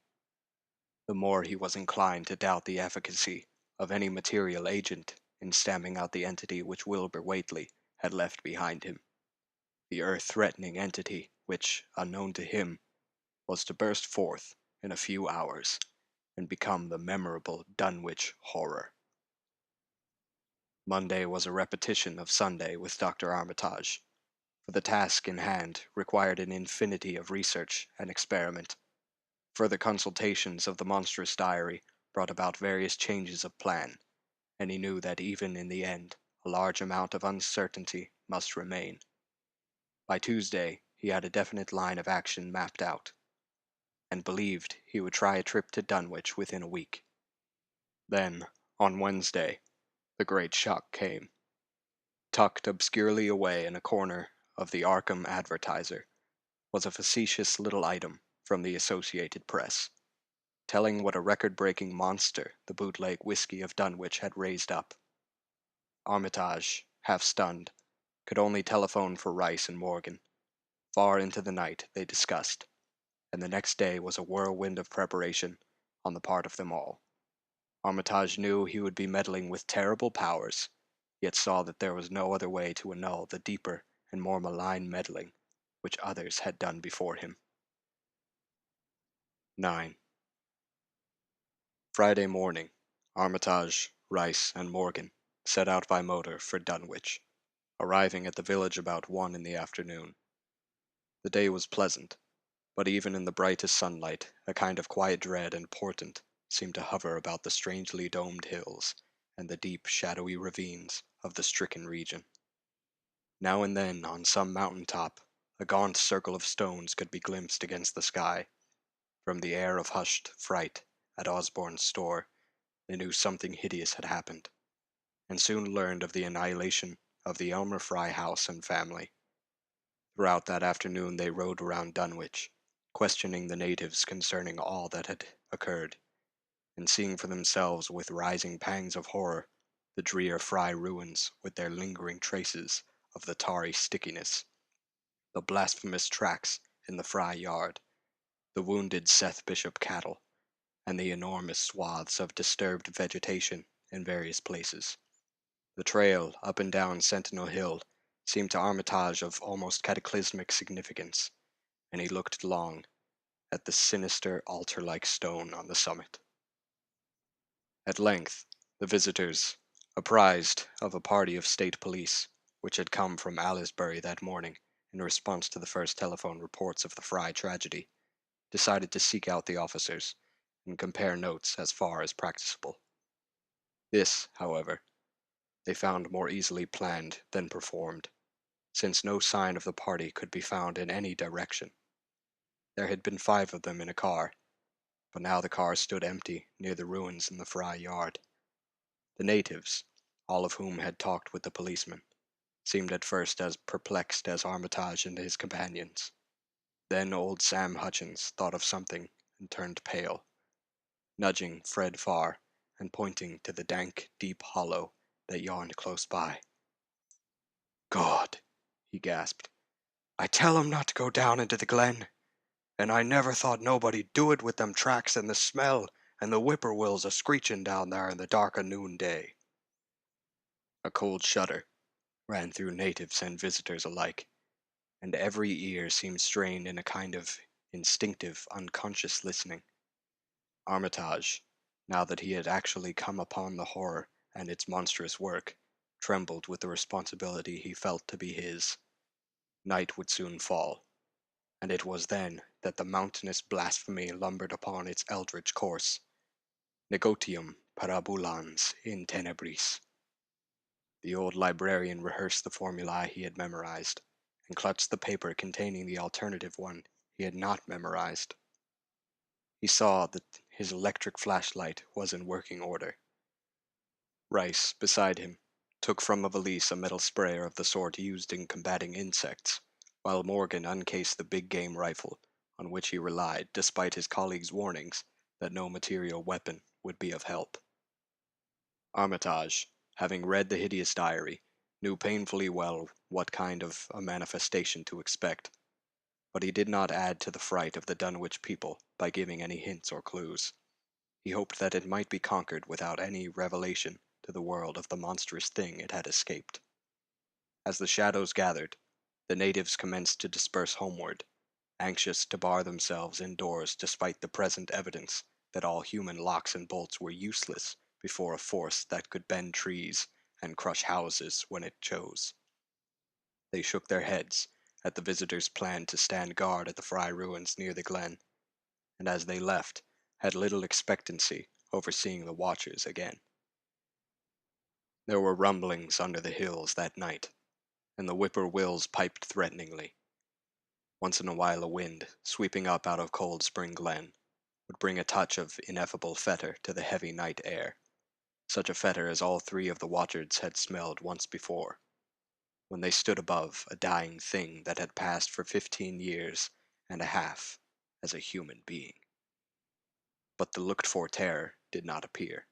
the more he was inclined to doubt the efficacy of any material agent in stamping out the entity which Wilbur Whateley had left behind him, the earth-threatening entity which, unknown to him, was to burst forth in a few hours and become the memorable Dunwich Horror. Monday was a repetition of Sunday with Dr. Armitage, for the task in hand required an infinity of research and experiment. Further consultations of the monstrous diary brought about various changes of plan, and he knew that even in the end a large amount of uncertainty must remain. By Tuesday he had a definite line of action mapped out, and believed he would try a trip to Dunwich within a week. Then, on Wednesday, the great shock came. Tucked obscurely away in a corner of the Arkham Advertiser was a facetious little item from the Associated Press, telling what a record-breaking monster the bootleg whiskey of Dunwich had raised up. Armitage, half stunned, could only telephone for Rice and Morgan. Far into the night they discussed, and the next day was a whirlwind of preparation on the part of them all. Armitage knew he would be meddling with terrible powers, yet saw that there was no other way to annul the deeper and more malign meddling which others had done before him. 9. Friday morning, Armitage, Rice, and Morgan set out by motor for Dunwich, arriving at the village about 1 in the afternoon. The day was pleasant, but even in the brightest sunlight a kind of quiet dread and portent seemed to hover about the strangely domed hills and the deep, shadowy ravines of the stricken region. Now and then, on some mountain top, a gaunt circle of stones could be glimpsed against the sky. From the air of hushed fright at Osborne's store, they knew something hideous had happened, and soon learned of the annihilation of the Elmer Fry house and family. Throughout that afternoon they rode around Dunwich, questioning the natives concerning all that had occurred, and seeing for themselves with rising pangs of horror the drear Fry ruins with their lingering traces of the tarry stickiness, the blasphemous tracks in the Fry yard, the wounded Seth Bishop cattle, and the enormous swaths of disturbed vegetation in various places. The trail up and down Sentinel Hill seemed to Armitage of almost cataclysmic significance, and he looked long at the sinister altar-like stone on the summit. At length, the visitors, apprised of a party of state police, which had come from Aylesbury that morning in response to the first telephone reports of the Fry tragedy, decided to seek out the officers and compare notes as far as practicable. This, however, they found more easily planned than performed, since no sign of the party could be found in any direction. There had been 5 of them in a car, but now the car stood empty near the ruins in the Fry yard. The natives, all of whom had talked with the policeman, seemed at first as perplexed as Armitage and his companions. Then old Sam Hutchins thought of something and turned pale, nudging Fred Farr and pointing to the dank, deep hollow that yawned close by. "God," he gasped, "I tell 'em not to go down into the glen, and I never thought nobody'd do it with them tracks and the smell and the whippoorwills a-screechin' down there in the dark o' noonday." A cold shudder ran through natives and visitors alike, and every ear seemed strained in a kind of instinctive, unconscious listening. Armitage, now that he had actually come upon the horror and its monstrous work, trembled with the responsibility he felt to be his. Night would soon fall, and it was then that the mountainous blasphemy lumbered upon its eldritch course. Negotium parabolans in tenebris. The old librarian rehearsed the formulae he had memorized, and clutched the paper containing the alternative one he had not memorized. He saw that his electric flashlight was in working order. Rice, beside him, took from a valise a metal sprayer of the sort used in combating insects, while Morgan uncased the big game rifle, on which he relied despite his colleague's warnings that no material weapon would be of help. Armitage, having read the hideous diary, knew painfully well what kind of a manifestation to expect, but he did not add to the fright of the Dunwich people by giving any hints or clues. He hoped that it might be conquered without any revelation to the world of the monstrous thing it had escaped. As the shadows gathered, the natives commenced to disperse homeward, anxious to bar themselves indoors despite the present evidence that all human locks and bolts were useless before a force that could bend trees and crush houses when it chose. They shook their heads at the visitors' plan to stand guard at the Fry ruins near the glen, and as they left, had little expectancy over seeing the watchers again. There were rumblings under the hills that night, and the whippoorwills piped threateningly. Once in a while a wind, sweeping up out of Cold Spring Glen, would bring a touch of ineffable fetor to the heavy night air, such a fetor as all 3 of the watchers had smelled once before, when they stood above a dying thing that had passed for 15 years and a half as a human being. But the looked-for terror did not appear.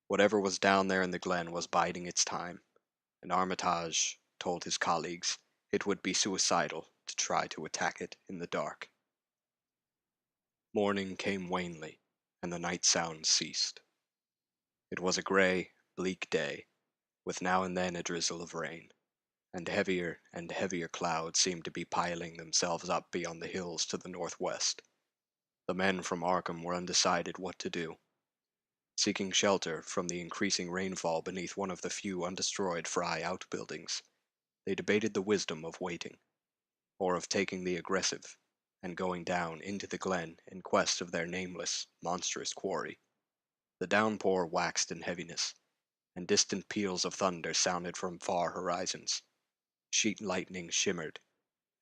Whatever was down there in the glen was biding its time, and Armitage told his colleagues it would be suicidal to try to attack it in the dark. Morning came wanly, and the night sounds ceased. It was a gray, bleak day, with now and then a drizzle of rain, and heavier clouds seemed to be piling themselves up beyond the hills to the northwest. The men from Arkham were undecided what to do. Seeking shelter from the increasing rainfall beneath one of the few undestroyed Fry outbuildings, they debated the wisdom of waiting, or of taking the aggressive, and going down into the glen in quest of their nameless, monstrous quarry. The downpour waxed in heaviness, and distant peals of thunder sounded from far horizons. Sheet lightning shimmered,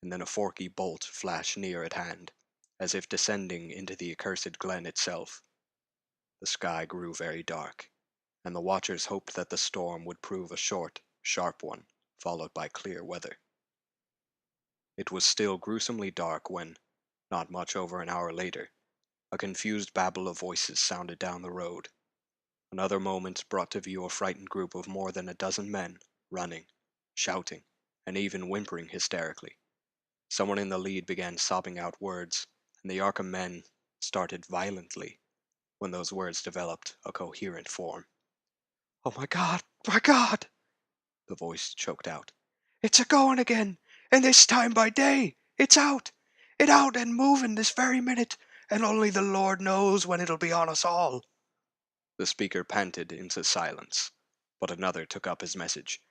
and then a forky bolt flashed near at hand, as if descending into the accursed glen itself. The sky grew very dark, and the watchers hoped that the storm would prove a short, sharp one, followed by clear weather. It was still gruesomely dark when, not much over an hour later, a confused babble of voices sounded down the road. Another moment brought to view a frightened group of more than a dozen men, running, shouting, and even whimpering hysterically. Someone in the lead began sobbing out words, and the Arkham men started violently when those words developed a coherent form. "Oh my God," the voice choked out. "It's a-going again, and this time by day. It's out. It out and moving this very minute, and only the Lord knows when it'll be on us all." The speaker panted into silence, but another took up his message.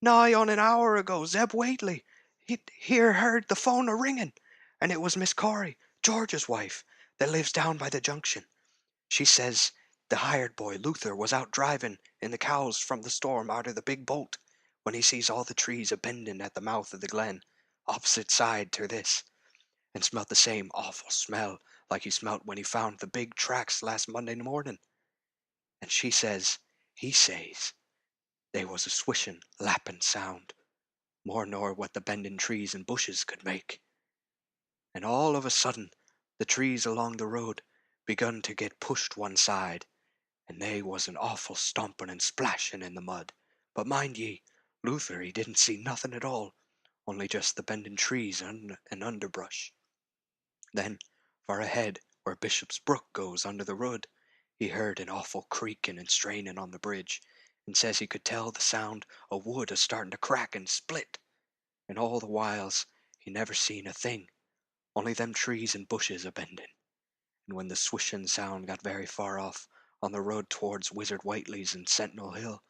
"Nigh on an hour ago, Zeb Whateley, he'd heard the phone a-ringing, and it was Miss Corey, George's wife, that lives down by the junction. She says the hired boy, Luther, was out driving in the cows from the storm out of the big bolt, when he sees all the trees a-bending at the mouth of the glen, opposite side to this, and smelt the same awful smell like he smelt when he found the big tracks last Monday morning. And she says, he says, they was a swishing, lapping sound, more nor what the bending trees and bushes could make. And all of a sudden, the trees along the road begun to get pushed one side, and they was an awful stomping and splashing in the mud. But mind ye, Luther he didn't see nothing at all, only just the bending trees and underbrush. Then, far ahead, where Bishop's Brook goes under the road, he heard an awful creaking and straining on the bridge, and says he could tell the sound o' wood a-starting to crack and split. And all the whiles he never seen a thing, only them trees and bushes a-bending. And when the swishing sound got very far off, on the road towards Wizard Whiteley's and Sentinel Hill,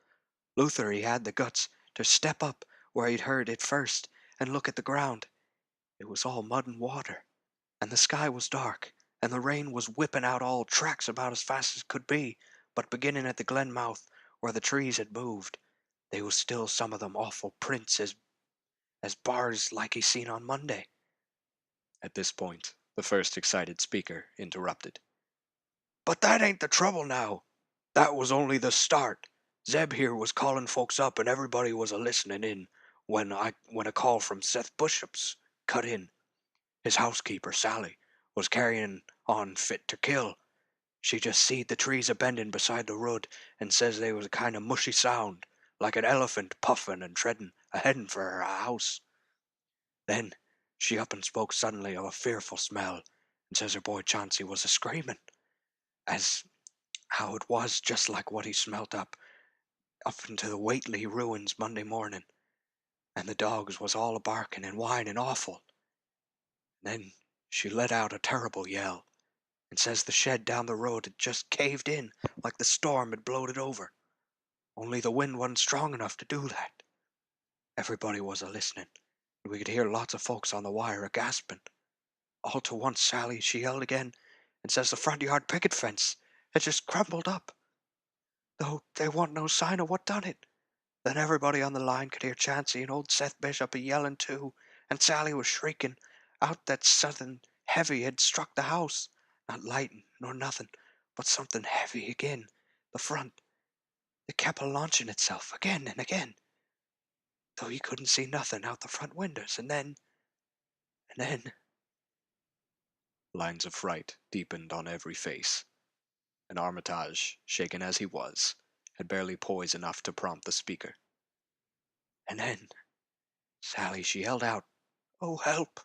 Luther he had the guts to step up where he'd heard it first, and look at the ground. It was all mud and water, and the sky was dark, and the rain was whipping out all tracks about as fast as could be, but beginning at the glen mouth, where the trees had moved, they was still some of them awful prints as bars like he seen on Monday. At this point, the first excited speaker interrupted. "But that ain't the trouble now. That was only the start. Zeb here was calling folks up, and everybody was a-listening in when a call from Seth Bishop's cut in. His housekeeper, Sally, was carrying on fit to kill. She just seed the trees a-bending beside the road, and says they was a kind of mushy sound, like an elephant puffing and treading a-heading for her house. Then she up and spoke suddenly of a fearful smell, and says her boy Chauncey was a-screaming, as how it was just like what he smelt up into the Whately ruins Monday morning, and the dogs was all a-barking and whining awful. Then she let out a terrible yell, and says the shed down the road had just caved in like the storm had blowed it over, only the wind wasn't strong enough to do that. Everybody was a-listening, and we could hear lots of folks on the wire a-gasping. All to once Sally she yelled again, and says the front yard picket fence had just crumbled up, though there wasn't no sign of what done it. Then everybody on the line could hear Chancey and old Seth Bishop a-yelling too, and Sally was shrieking out that something heavy had struck the house, not lightin' nor nothing, but something heavy agin the front. It kept a-launching itself again and again, though he couldn't see nothing out the front windows, and then. Lines of fright deepened on every face, and Armitage, shaken as he was, had barely poise enough to prompt the speaker. And then Sally she yelled out, "Oh, help!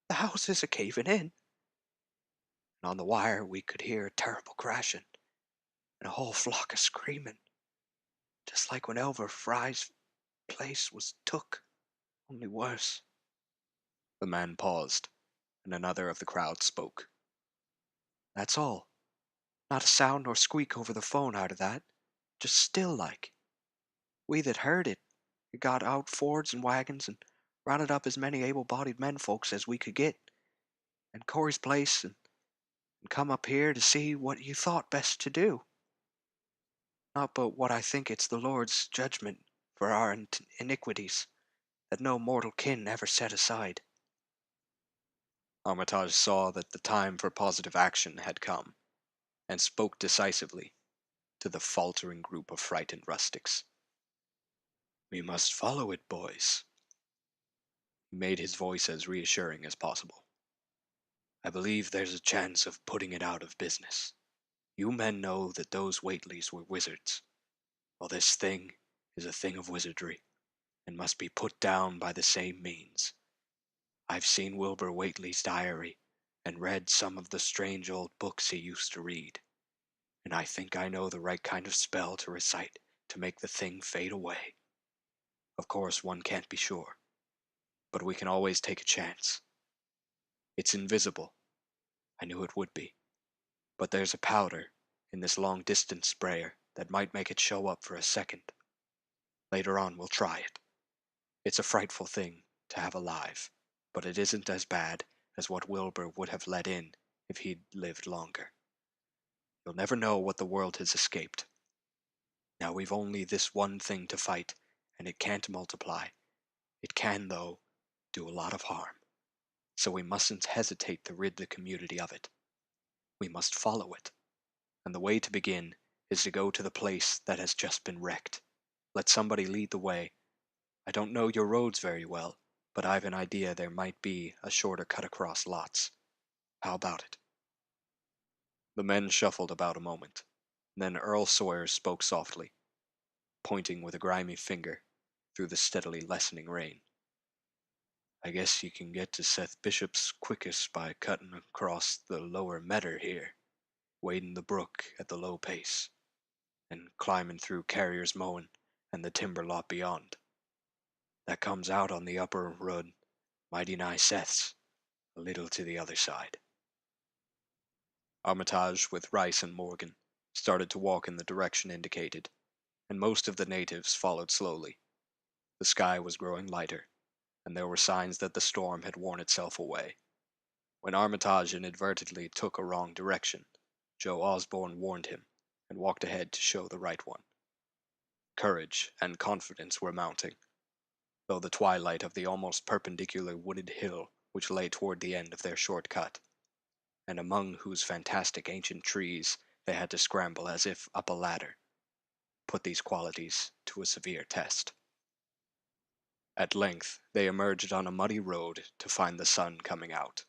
The house is a-caving in!" And on the wire we could hear a terrible crashing, and a whole flock a-screaming, just like when Elver Fry's place was took, only worse. The man paused, and another of the crowd spoke. "That's all. Not a sound nor squeak over the phone out of that. Just still like. We that heard it got out Fords and wagons and rounded up as many able-bodied men folks as we could get, and Corey's place, and come up here to see what you thought best to do. Not but what I think it's the Lord's judgment for our iniquities that no mortal kin ever set aside." Armitage saw that the time for positive action had come, and spoke decisively. to the faltering group of frightened rustics. "We must follow it, boys." He made his voice as reassuring as possible. "I believe there's a chance of putting it out of business. You men know that those Whateleys were wizards. Well, this thing is a thing of wizardry, and must be put down by the same means. I've seen Wilbur Whateley's diary, and read some of the strange old books he used to read, and I think I know the right kind of spell to recite to make the thing fade away. Of course, one can't be sure, but we can always take a chance. It's invisible. I knew it would be. But there's a powder in this long-distance sprayer that might make it show up for a second. Later on, we'll try it. It's a frightful thing to have alive, but it isn't as bad as what Wilbur would have let in if he'd lived longer. You'll never know what the world has escaped. Now we've only this one thing to fight, and it can't multiply. It can, though, do a lot of harm. So we mustn't hesitate to rid the community of it. We must follow it. And the way to begin is to go to the place that has just been wrecked. Let somebody lead the way. I don't know your roads very well, but I've an idea there might be a shorter cut across lots. How about it?" The men shuffled about a moment. Then Earl Sawyer spoke softly, pointing with a grimy finger through the steadily lessening rain. "I guess you can get to Seth Bishop's quickest by cutting across the lower medder here, wading the brook at the low pace, and climbing through Carrier's Mowen and the timber lot beyond. That comes out on the upper rud, mighty nigh Seth's, a little to the other side." Armitage, with Rice and Morgan, started to walk in the direction indicated, and most of the natives followed slowly. The sky was growing lighter, and there were signs that the storm had worn itself away. When Armitage inadvertently took a wrong direction, Joe Osborne warned him, and walked ahead to show the right one. Courage and confidence were mounting, though the twilight of the almost perpendicular wooded hill which lay toward the end of their short cut, and among whose fantastic ancient trees they had to scramble as if up a ladder, put these qualities to a severe test. At length they emerged on a muddy road to find the sun coming out.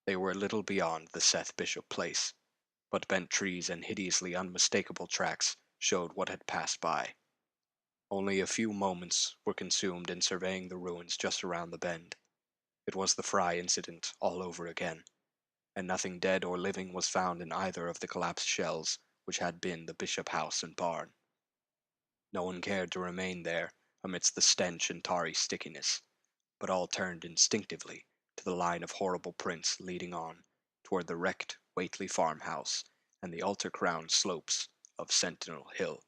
They were a little beyond the Seth Bishop place, but bent trees and hideously unmistakable tracks showed what had passed by. Only a few moments were consumed in surveying the ruins just around the bend. It was the Fry incident all over again, and nothing dead or living was found in either of the collapsed shells which had been the Bishop house and barn. No one cared to remain there amidst the stench and tarry stickiness, but all turned instinctively to the line of horrible prints leading on toward the wrecked Whateley farmhouse and the altar-crowned slopes of Sentinel Hill.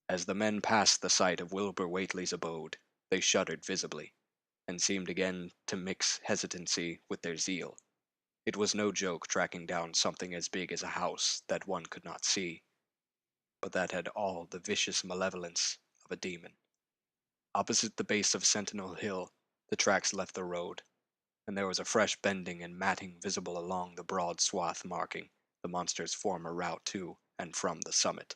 As the men passed the site of Wilbur Whateley's abode, they shuddered visibly, and seemed again to mix hesitancy with their zeal. It was no joke tracking down something as big as a house that one could not see, but that had all the vicious malevolence of a demon. Opposite the base of Sentinel Hill, the tracks left the road, and there was a fresh bending and matting visible along the broad swath marking the monster's former route to and from the summit.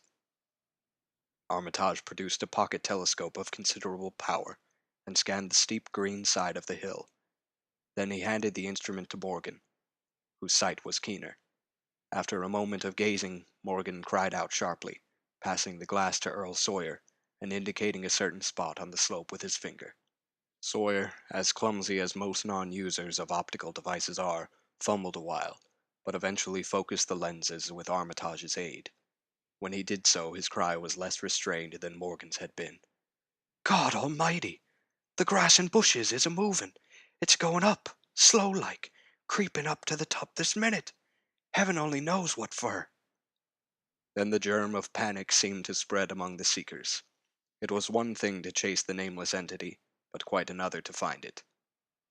Armitage produced a pocket telescope of considerable power, and scanned the steep green side of the hill. Then he handed the instrument to Morgan, whose sight was keener. After a moment of gazing, Morgan cried out sharply, passing the glass to Earl Sawyer, and indicating a certain spot on the slope with his finger. Sawyer, as clumsy as most non-users of optical devices are, fumbled a while, but eventually focused the lenses with Armitage's aid. When he did so, his cry was less restrained than Morgan's had been. "God almighty! The grass and bushes is a-movin'. It's going up, slow-like, creeping up to the top this minute. Heaven only knows what for." Then the germ of panic seemed to spread among the seekers. It was one thing to chase the nameless entity, but quite another to find it.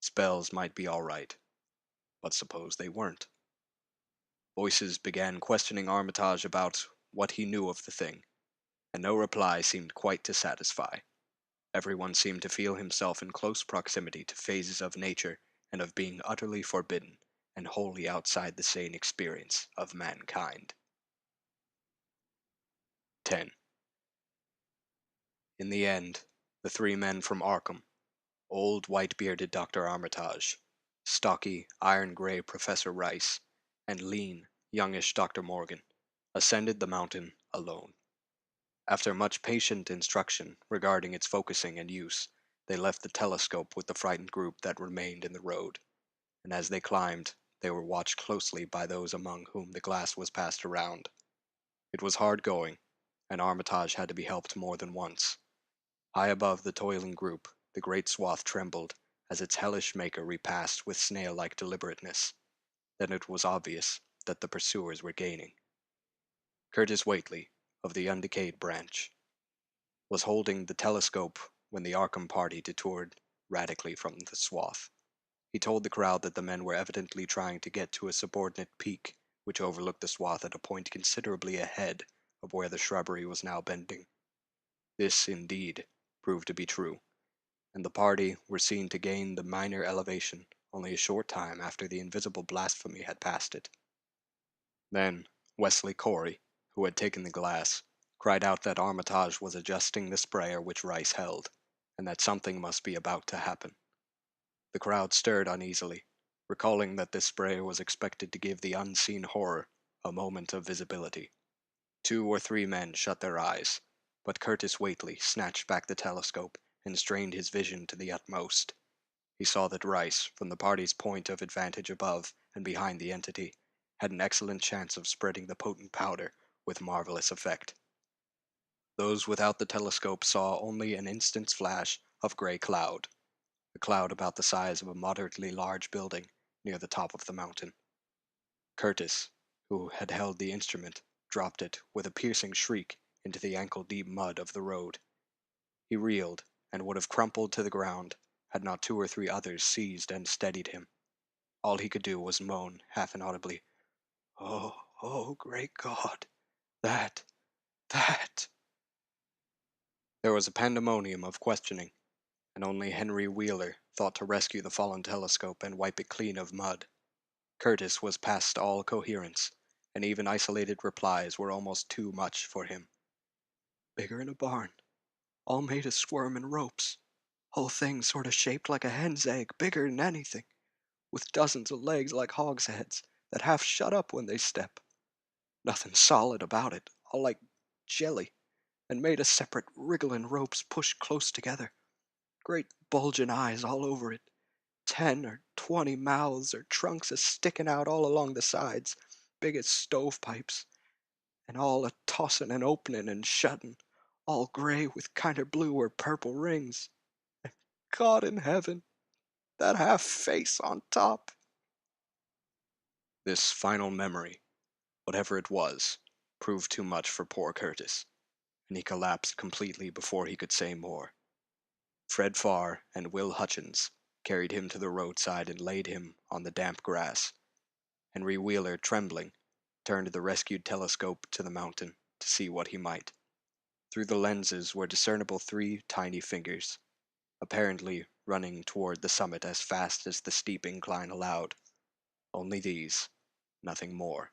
Spells might be all right, but suppose they weren't? Voices began questioning Armitage about what he knew of the thing, and no reply seemed quite to satisfy. Everyone seemed to feel himself in close proximity to phases of nature and of being utterly forbidden and wholly outside the sane experience of mankind. In the end, the three men from Arkham, old white-bearded Dr. Armitage, stocky, iron-gray Professor Rice, and lean, youngish Dr. Morgan, ascended the mountain alone. After much patient instruction regarding its focusing and use, they left the telescope with the frightened group that remained in the road, and as they climbed, they were watched closely by those among whom the glass was passed around. It was hard going, and Armitage had to be helped more than once. High above the toiling group, the great swath trembled as its hellish maker repassed with snail-like deliberateness. Then it was obvious that the pursuers were gaining. Curtis Whateley, of the undecayed branch, was holding the telescope when the Arkham party detoured radically from the swath. He told the crowd that the men were evidently trying to get to a subordinate peak which overlooked the swath at a point considerably ahead of where the shrubbery was now bending. This, indeed, proved to be true, and the party were seen to gain the minor elevation only a short time after the invisible blasphemy had passed it. Then Wesley Corey, who had taken the glass, cried out that Armitage was adjusting the sprayer which Rice held, and that something must be about to happen. The crowd stirred uneasily, recalling that this sprayer was expected to give the unseen horror a moment of visibility. 2 or 3 men shut their eyes, but Curtis Whateley snatched back the telescope and strained his vision to the utmost. He saw that Rice, from the party's point of advantage above and behind the entity, had an excellent chance of spreading the potent powder with marvelous effect. Those without the telescope saw only an instant's flash of gray cloud, a cloud about the size of a moderately large building near the top of the mountain. Curtis, who had held the instrument, dropped it with a piercing shriek into the ankle-deep mud of the road. He reeled and would have crumpled to the ground had not 2 or 3 others seized and steadied him. All he could do was moan, half inaudibly, "Oh, oh, great God! That! That!" There was a pandemonium of questioning, and only Henry Wheeler thought to rescue the fallen telescope and wipe it clean of mud. Curtis was past all coherence, and even isolated replies were almost too much for him. "Bigger'n a barn. All made of squirm and ropes. Whole thing sort of shaped like a hen's egg, bigger'n anything, with dozens of legs like hogsheads that half shut up when they step. Nothing solid about it, all like jelly, and made of separate wriggling ropes pushed close together. Great bulging eyes all over it. 10 or 20 mouths or trunks a-sticking out all along the sides, big as stovepipes, and all a-tossin' and opening and shutting, all gray with kinder blue or purple rings. And God in heaven, that half face on top." This final memory, whatever it was, proved too much for poor Curtis, and he collapsed completely before he could say more. Fred Farr and Will Hutchins carried him to the roadside and laid him on the damp grass. Henry Wheeler, trembling, turned the rescued telescope to the mountain to see what he might. Through the lenses were discernible 3 tiny fingers, apparently running toward the summit as fast as the steep incline allowed. Only these, nothing more.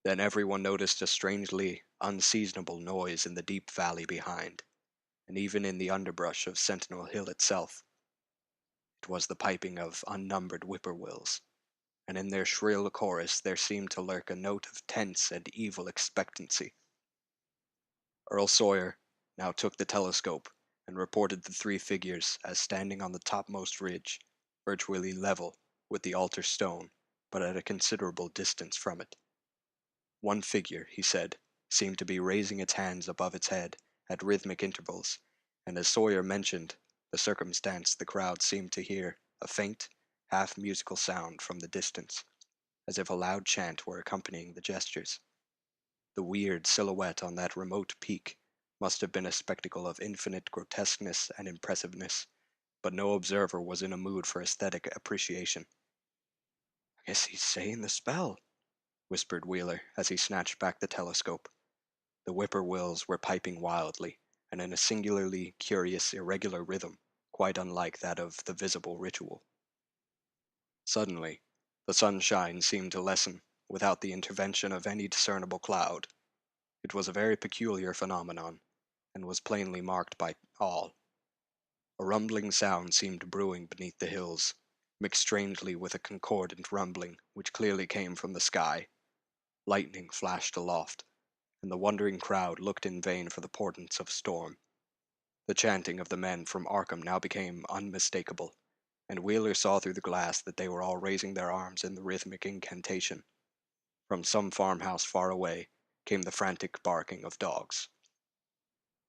Then everyone noticed a strangely unseasonable noise in the deep valley behind, and even in the underbrush of Sentinel Hill itself. It was the piping of unnumbered whippoorwills, and in their shrill chorus there seemed to lurk a note of tense and evil expectancy. Earl Sawyer now took the telescope and reported the 3 figures as standing on the topmost ridge, virtually level with the altar stone, but at a considerable distance from it. One figure, he said, seemed to be raising its hands above its head at rhythmic intervals, and as Sawyer mentioned the circumstance, the crowd seemed to hear a faint, half-musical sound from the distance, as if a loud chant were accompanying the gestures. The weird silhouette on that remote peak must have been a spectacle of infinite grotesqueness and impressiveness, but no observer was in a mood for aesthetic appreciation. "I guess he's saying the spell," whispered Wheeler as he snatched back the telescope. The whippoorwills were piping wildly, and in a singularly curious, irregular rhythm, quite unlike that of the visible ritual. Suddenly, the sunshine seemed to lessen without the intervention of any discernible cloud. It was a very peculiar phenomenon, and was plainly marked by all. A rumbling sound seemed brewing beneath the hills, mixed strangely with a concordant rumbling which clearly came from the sky. Lightning flashed aloft, and the wondering crowd looked in vain for the portents of storm. The chanting of the men from Arkham now became unmistakable, and Wheeler saw through the glass that they were all raising their arms in the rhythmic incantation. From some farmhouse far away came the frantic barking of dogs.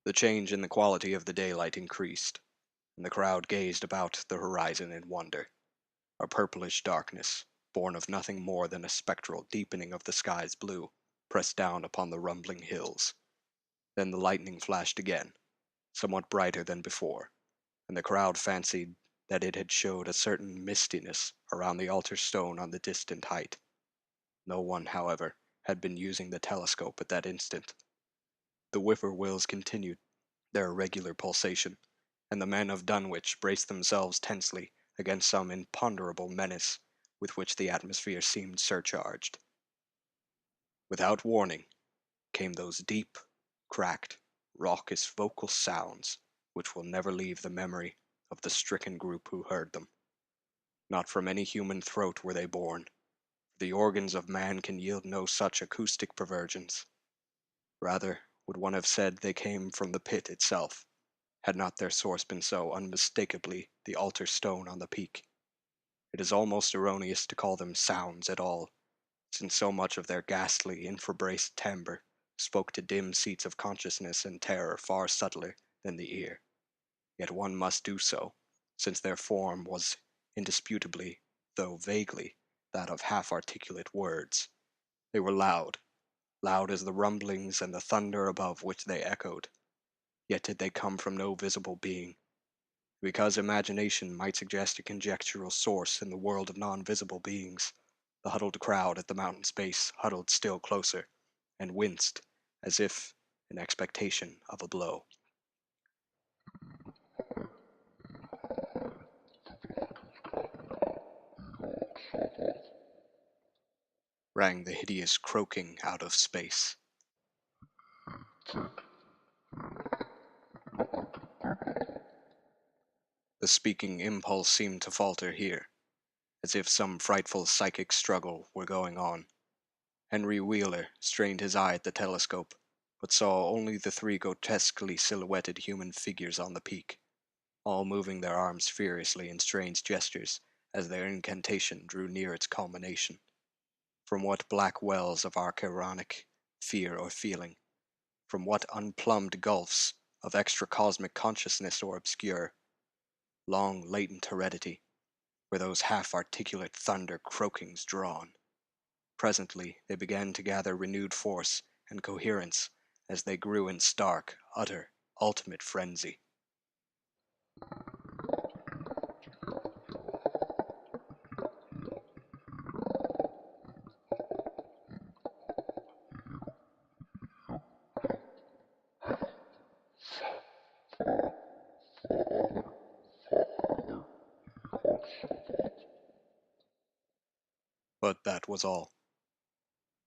The change in the quality of the daylight increased, and the crowd gazed about the horizon in wonder. A purplish darkness, born of nothing more than a spectral deepening of the sky's blue, pressed down upon the rumbling hills. Then the lightning flashed again, somewhat brighter than before, and the crowd fancied that it had showed a certain mistiness around the altar stone on the distant height. No one, however, had been using the telescope at that instant. The whippoorwills continued their irregular pulsation, and the men of Dunwich braced themselves tensely against some imponderable menace with which the atmosphere seemed surcharged. Without warning came those deep, cracked, raucous vocal sounds which will never leave the memory of the stricken group who heard them. Not from any human throat were they born, for the organs of man can yield no such acoustic perversions. Rather would one have said they came from the pit itself, had not their source been so unmistakably the altar stone on the peak. It is almost erroneous to call them sounds at all, since so much of their ghastly, infrabraced timbre spoke to dim seats of consciousness and terror far subtler than the ear. Yet one must do so, since their form was indisputably, though vaguely, that of half-articulate words. They were loud, loud as the rumblings and the thunder above which they echoed. Yet did they come from no visible being. Because imagination might suggest a conjectural source in the world of non-visible beings, the huddled crowd at the mountain's base huddled still closer, and winced, as if in expectation of a blow. Rang the hideous croaking out of space. The speaking impulse seemed to falter here, as if some frightful psychic struggle were going on. Henry Wheeler strained his eye at the telescope, but saw only the three grotesquely silhouetted human figures on the peak, all moving their arms furiously in strange gestures as their incantation drew near its culmination. From what black wells of archironic fear or feeling, from what unplumbed gulfs of extra-cosmic consciousness or obscure, long latent heredity, were those half-articulate thunder croakings drawn? Presently they began to gather renewed force and coherence as they grew in stark, utter, ultimate frenzy. But that was all.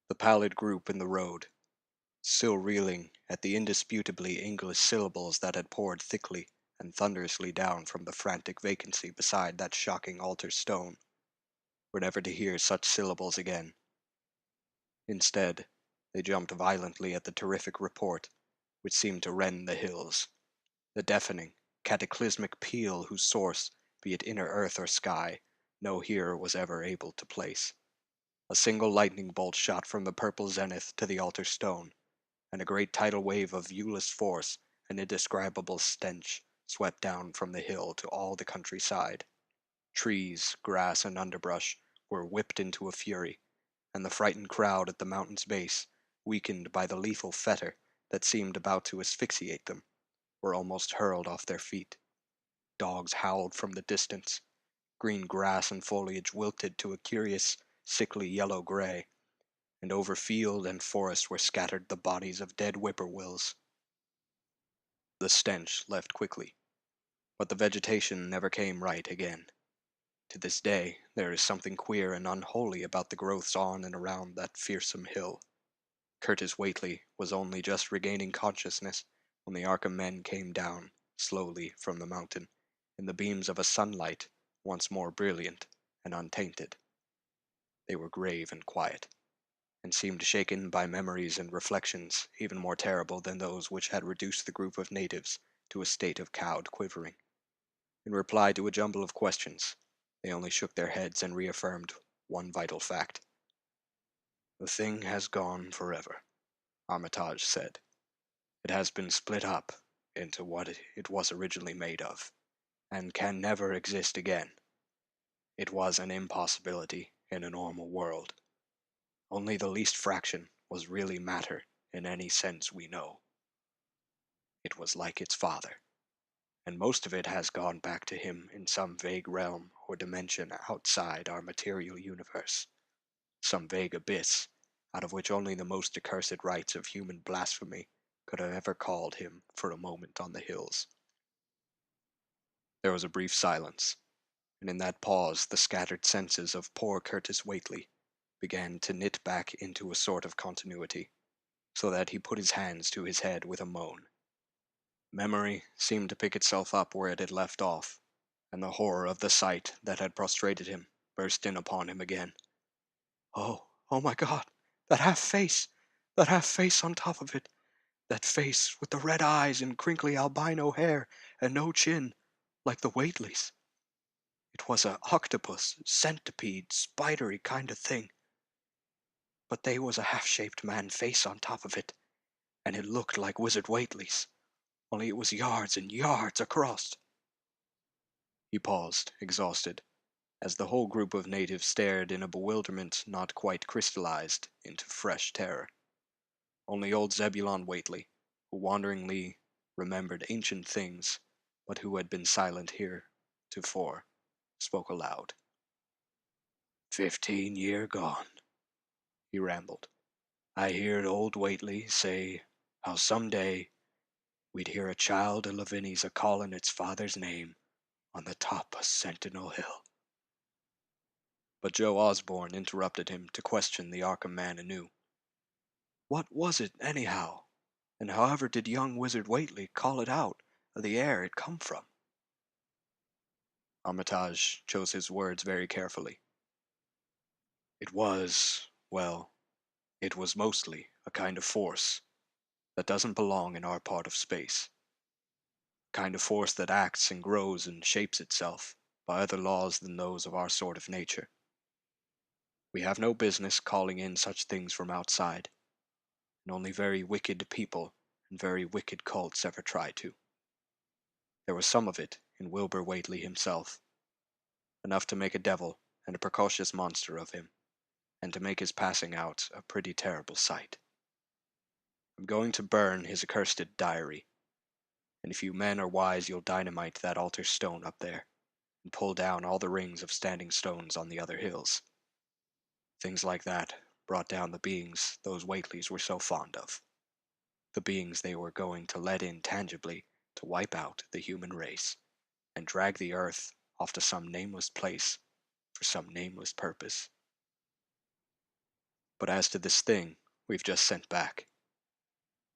The pallid group in the road, still reeling at the indisputably English syllables that had poured thickly and thunderously down from the frantic vacancy beside that shocking altar stone, were never to hear such syllables again. Instead, they jumped violently at the terrific report, which seemed to rend the hills, the deafening, cataclysmic peal whose source, be it inner earth or sky, no hearer was ever able to place. A single lightning bolt shot from the purple zenith to the altar stone, and a great tidal wave of viewless force and indescribable stench swept down from the hill to all the countryside. Trees, grass, and underbrush were whipped into a fury, and the frightened crowd at the mountain's base, weakened by the lethal fetter that seemed about to asphyxiate them, were almost hurled off their feet. Dogs howled from the distance. Green grass and foliage wilted to a curious, sickly yellow-gray, and over field and forest were scattered the bodies of dead whippoorwills. The stench left quickly, but the vegetation never came right again. To this day, there is something queer and unholy about the growths on and around that fearsome hill. Curtis Whateley was only just regaining consciousness when the Arkham men came down slowly from the mountain in the beams of a sunlight once more brilliant and untainted. They were grave and quiet, and seemed shaken by memories and reflections even more terrible than those which had reduced the group of natives to a state of cowed quivering. In reply to a jumble of questions, they only shook their heads and reaffirmed one vital fact. "The thing has gone forever," Armitage said. "It has been split up into what it was originally made of, and can never exist again. It was an impossibility in a normal world. Only the least fraction was really matter in any sense we know. It was like its father, and most of it has gone back to him in some vague realm or dimension outside our material universe, some vague abyss out of which only the most accursed rites of human blasphemy could have ever called him for a moment on the hills." There was a brief silence, and in that pause the scattered senses of poor Curtis Whateley began to knit back into a sort of continuity, so that he put his hands to his head with a moan. Memory seemed to pick itself up where it had left off, and the horror of the sight that had prostrated him burst in upon him again. Oh my God! That half-face! That half-face on top of it! That face with the red eyes and crinkly albino hair and no chin, like the Whateleys! It was a octopus, centipede, spidery kind of thing. But they was a half-shaped man face on top of it, and it looked like Wizard Whately's, only it was yards and yards across. He paused, exhausted, as the whole group of natives stared in a bewilderment not quite crystallized into fresh terror. Only old Zebulon Whateley, who wanderingly remembered ancient things, but who had been silent heretofore, spoke aloud. "15 year gone," he rambled. "I heerd old Whately say how some day we'd hear a child of Lavinia's a-callin' its father's name on the top of Sentinel Hill." But Joe Osborne interrupted him to question the Arkham man anew. "What was it, anyhow? And however did young Wizard Whateley call it out of the air it come from?" Armitage chose his words very carefully. "It was, well, it was mostly a kind of force that doesn't belong in our part of space. A kind of force that acts and grows and shapes itself by other laws than those of our sort of nature. We have no business calling in such things from outside, and only very wicked people and very wicked cults ever try to. There was some of it in Wilbur Whateley himself, enough to make a devil and a precocious monster of him, and to make his passing out a pretty terrible sight. I'm going to burn his accursed diary, and if you men are wise you'll dynamite that altar stone up there, and pull down all the rings of standing stones on the other hills. Things like that brought down the beings those Whateleys were so fond of. The beings they were going to let in tangibly to wipe out the human race, and drag the earth off to some nameless place for some nameless purpose. But as to this thing we've just sent back,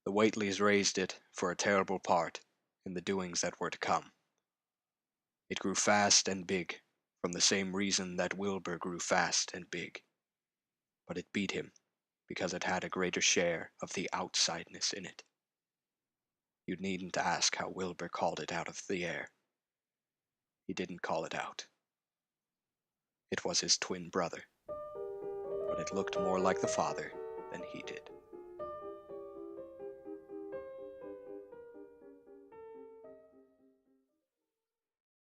the Whateleys raised it for a terrible part in the doings that were to come. It grew fast and big, from the same reason that Wilbur grew fast and big. But it beat him because it had a greater share of the outsideness in it. You needn't ask how Wilbur called it out of the air. He didn't call it out. It was his twin brother, but it looked more like the father than he did.